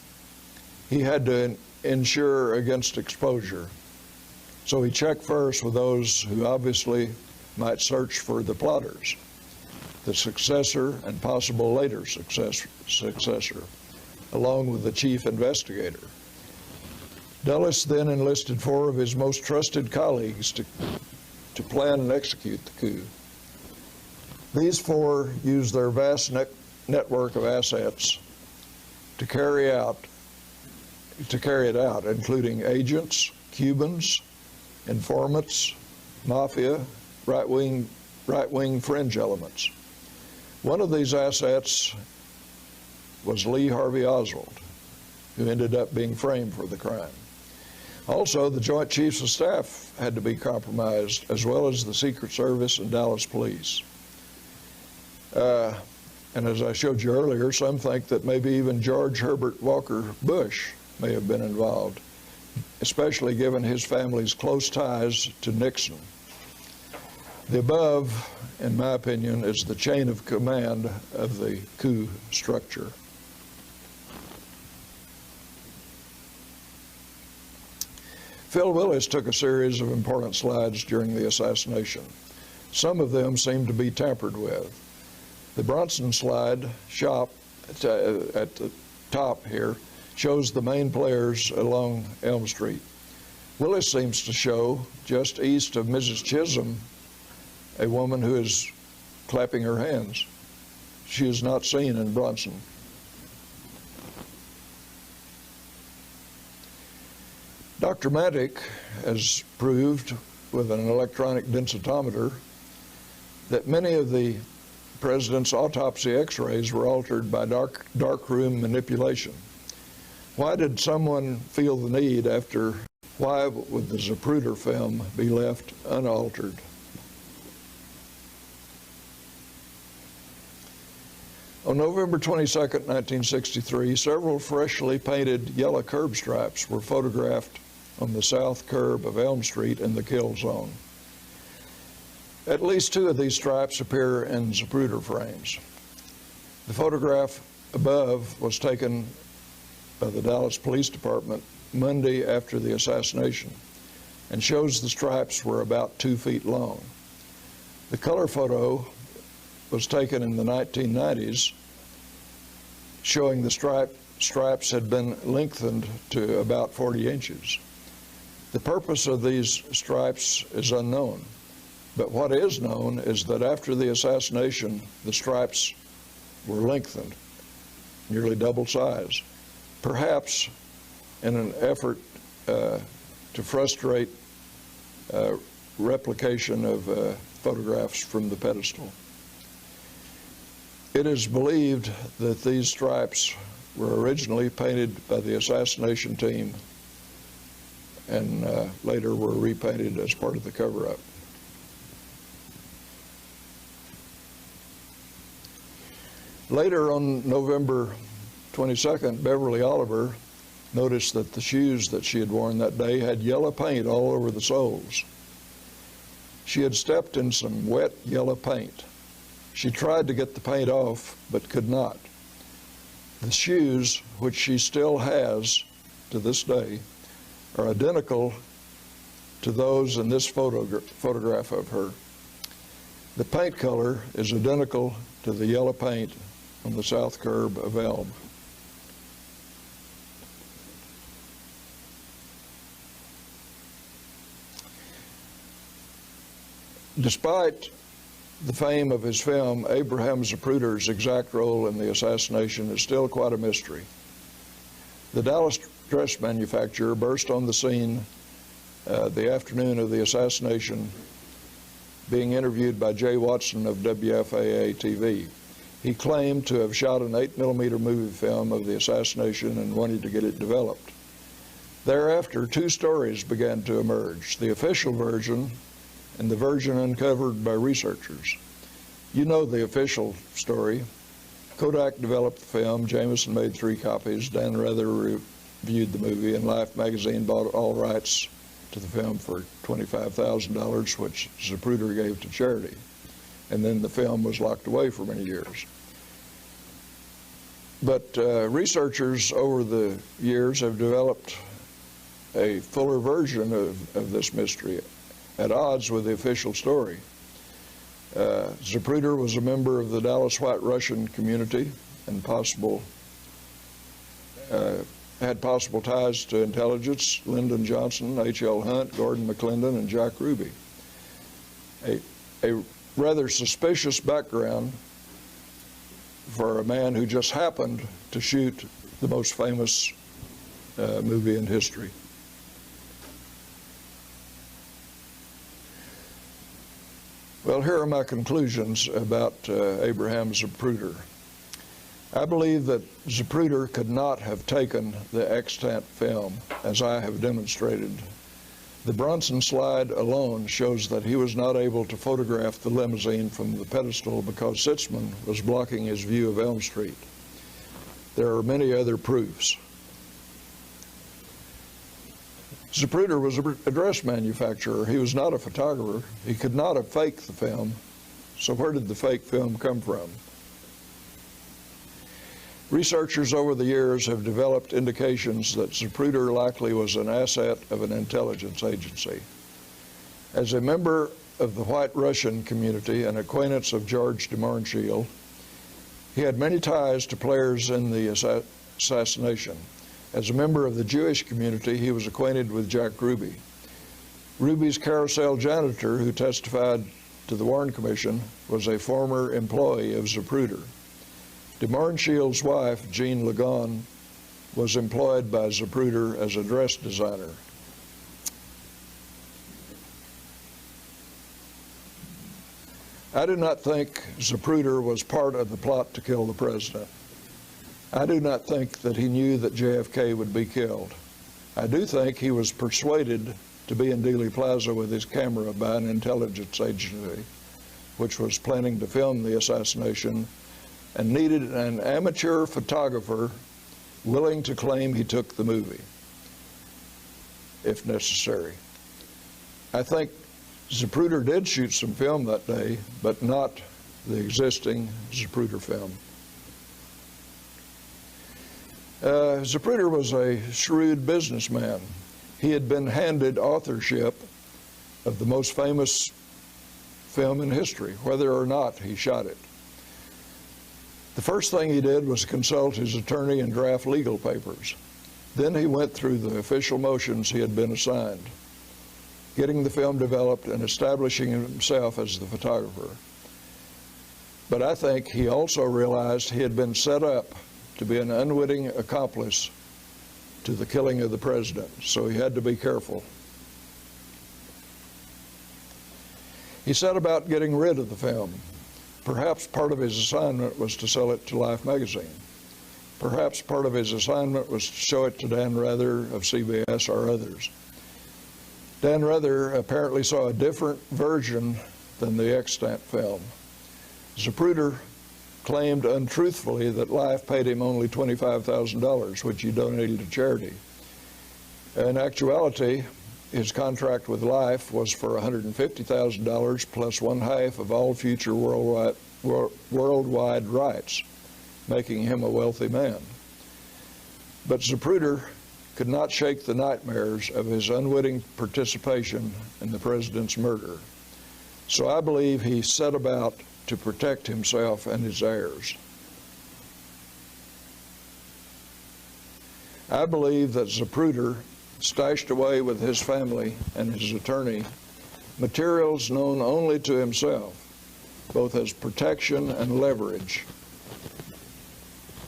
he had to ensure against exposure. So he checked first with those who obviously might search for the plotters, the successor and possible later successor, along with the chief investigator. Dulles then enlisted 4 of his most trusted colleagues to plan and execute the coup. These 4 used their vast network of assets to carry it out, including agents, Cubans, informants, mafia, right-wing fringe elements. One of these assets was Lee Harvey Oswald, who ended up being framed for the crime. Also, the Joint Chiefs of Staff had to be compromised, as well as the Secret Service and Dallas Police. And as I showed you earlier, some think that maybe even George Herbert Walker Bush may have been involved, especially given his family's close ties to Nixon. The above, in my opinion, is the chain of command of the coup structure. Phil Willis took a series of important slides during the assassination. Some of them seem to be tampered with. The Bronson slide shop at the top here shows the main players along Elm Street. Willis seems to show, just east of Mrs. Chisholm, a woman who is clapping her hands. She is not seen in Bronson. Dr. Mantic has proved with an electronic densitometer that many of the president's autopsy x-rays were altered by darkroom manipulation. Why did someone feel the need why would the Zapruder film be left unaltered? On November 22, 1963, several freshly painted yellow curb stripes were photographed on the south curb of Elm Street in the kill zone. At least two of these stripes appear in Zapruder frames. The photograph above was taken by the Dallas Police Department Monday after the assassination and shows the stripes were about 2 feet long. The color photo was taken in the 1990s, showing the stripes had been lengthened to about 40 inches. The purpose of these stripes is unknown, but what is known is that after the assassination, the stripes were lengthened, nearly double size, perhaps in an effort to frustrate replication of photographs from the pedestal. It is believed that these stripes were originally painted by the assassination team and later were repainted as part of the cover-up. Later on November 22nd, Beverly Oliver noticed that the shoes that she had worn that day had yellow paint all over the soles. She had stepped in some wet yellow paint. She tried to get the paint off, but could not. The shoes, which she still has to this day, are identical to those in this photograph of her. The paint color is identical to the yellow paint on the south curb of Elm. Despite the fame of his film, Abraham Zapruder's exact role in the assassination is still quite a mystery. The Dallas dress manufacturer burst on the scene the afternoon of the assassination, being interviewed by Jay Watson of WFAA TV. He claimed to have shot an 8mm movie film of the assassination and wanted to get it developed. Thereafter, two stories began to emerge, the official version and the version uncovered by researchers. You know the official story. Kodak developed the film, Jameson made 3 copies, Dan Rather reviewed the movie, and Life magazine bought all rights to the film for $25,000, which Zapruder gave to charity. And then the film was locked away for many years. But researchers over the years have developed a fuller version of this mystery, at odds with the official story. Zapruder was a member of the Dallas White Russian community and had possible ties to intelligence, Lyndon Johnson, H.L. Hunt, Gordon McClendon, and Jack Ruby. A rather suspicious background for a man who just happened to shoot the most famous movie in history. Well, here are my conclusions about Abraham Zapruder. I believe that Zapruder could not have taken the extant film as I have demonstrated. The Bronson slide alone shows that he was not able to photograph the limousine from the pedestal because Sitzman was blocking his view of Elm Street. There are many other proofs. Zapruder was a dress manufacturer. He was not a photographer. He could not have faked the film. So where did the fake film come from? Researchers over the years have developed indications that Zapruder likely was an asset of an intelligence agency. As a member of the white Russian community and acquaintance of George de Marnscheel, he had many ties to players in the assassination. As a member of the Jewish community, he was acquainted with Jack Ruby. Ruby's carousel janitor, who testified to the Warren Commission, was a former employee of Zapruder. De Marnsheel's wife, Jean Lagon, was employed by Zapruder as a dress designer. I do not think Zapruder was part of the plot to kill the president. I do not think that he knew that JFK would be killed. I do think he was persuaded to be in Dealey Plaza with his camera by an intelligence agency, which was planning to film the assassination and needed an amateur photographer willing to claim he took the movie, if necessary. I think Zapruder did shoot some film that day, but not the existing Zapruder film. Zapruder was a shrewd businessman. He had been handed authorship of the most famous film in history, whether or not he shot it. The first thing he did was consult his attorney and draft legal papers. Then he went through the official motions he had been assigned, getting the film developed and establishing himself as the photographer. But I think he also realized he had been set up to be an unwitting accomplice to the killing of the president, so he had to be careful. He set about getting rid of the film. Perhaps part of his assignment was to sell it to Life magazine. Perhaps part of his assignment was to show it to Dan Rather of CBS or others. Dan Rather apparently saw a different version than the extant film. Zapruder claimed untruthfully that Life paid him only $25,000, which he donated to charity. In actuality, his contract with Life was for $150,000 plus 1/2 of all future worldwide rights, making him a wealthy man. But Zapruder could not shake the nightmares of his unwitting participation in the president's murder. So I believe he set about to protect himself and his heirs. I believe that Zapruder stashed away with his family and his attorney materials known only to himself, both as protection and leverage.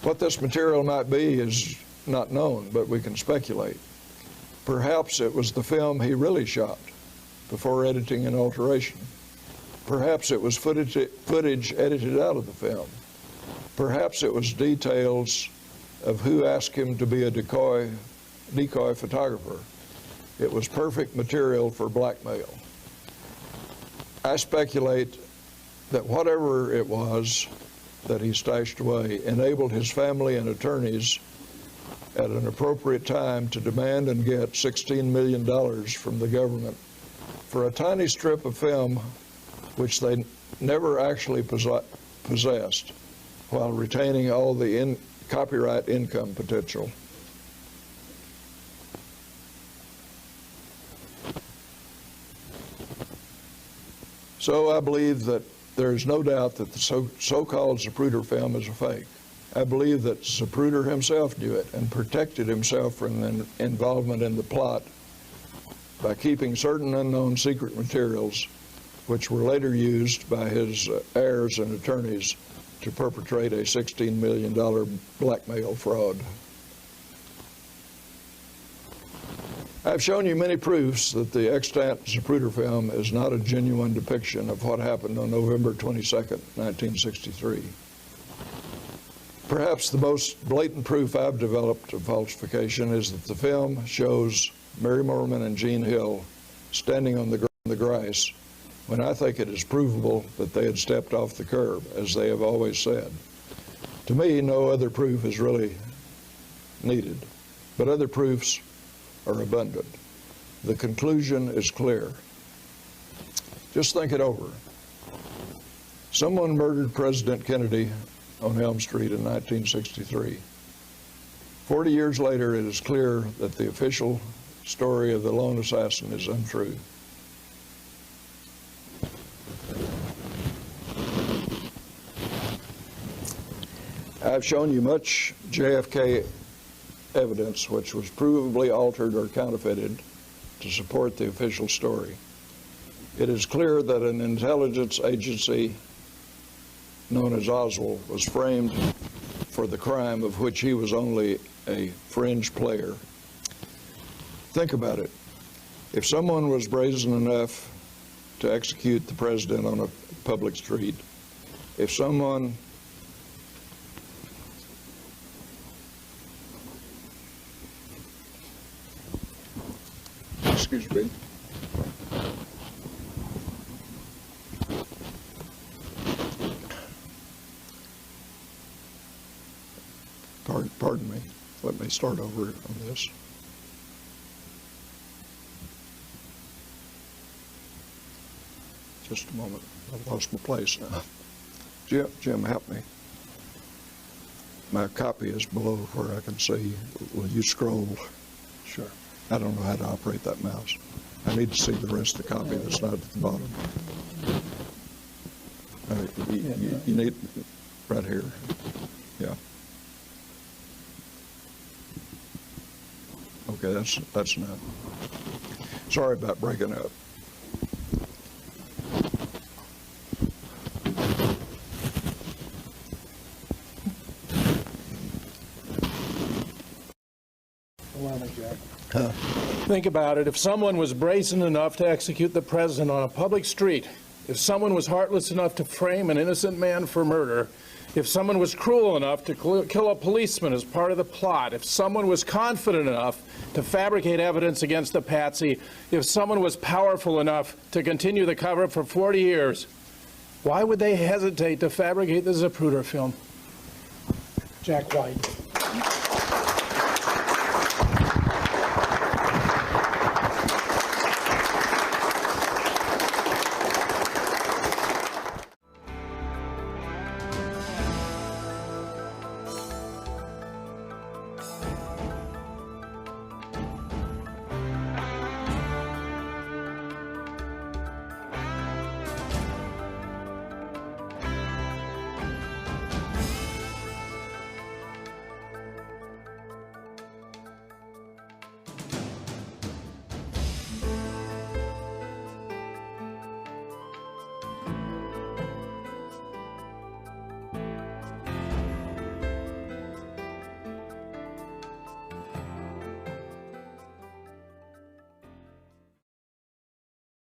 What this material might be is not known, but we can speculate. Perhaps it was the film he really shot before editing and alteration. Perhaps it was footage edited out of the film. Perhaps it was details of who asked him to be a decoy photographer. It was perfect material for blackmail. I speculate that whatever it was that he stashed away enabled his family and attorneys at an appropriate time to demand and get $16 million from the government for a tiny strip of film which they never actually possessed, while retaining all the copyright income potential. So I believe that there is no doubt that the so-called Zapruder film is a fake. I believe that Zapruder himself knew it and protected himself from involvement in the plot by keeping certain unknown secret materials which were later used by his heirs and attorneys to perpetrate a $16 million blackmail fraud. I've shown you many proofs that the extant Zapruder film is not a genuine depiction of what happened on November 22nd, 1963. Perhaps the most blatant proof I've developed of falsification is that the film shows Mary Moorman and Jean Hill standing on the grass when I think it is provable that they had stepped off the curb, as they have always said. To me, no other proof is really needed, but other proofs are abundant. The conclusion is clear. Just think it over. Someone murdered President Kennedy on Elm Street in 1963. 40 years later, it is clear that the official story of the lone assassin is untrue. I've shown you much JFK evidence which was provably altered or counterfeited to support the official story. It is clear that an intelligence agency known as Oswald was framed for the crime of which he was only a fringe player. Think about it. If someone was brazen enough to execute the president on a public street, if someone excuse me. Pardon me. Let me start over on this. Just a moment. I've lost my place now. Jim, help me. My copy is below where I can see. Will you scroll? Sure. I don't know how to operate that mouse. I need to see the rest of the copy that's not at the bottom. You need right here. Yeah. Okay, that's enough. Sorry about breaking up. Think about it. If someone was brazen enough to execute the president on a public street, if someone was heartless enough to frame an innocent man for murder, if someone was cruel enough to kill a policeman as part of the plot, if someone was confident enough to fabricate evidence against the patsy, if someone was powerful enough to continue the cover-up for 40 years, why would they hesitate to fabricate the Zapruder film? Jack White.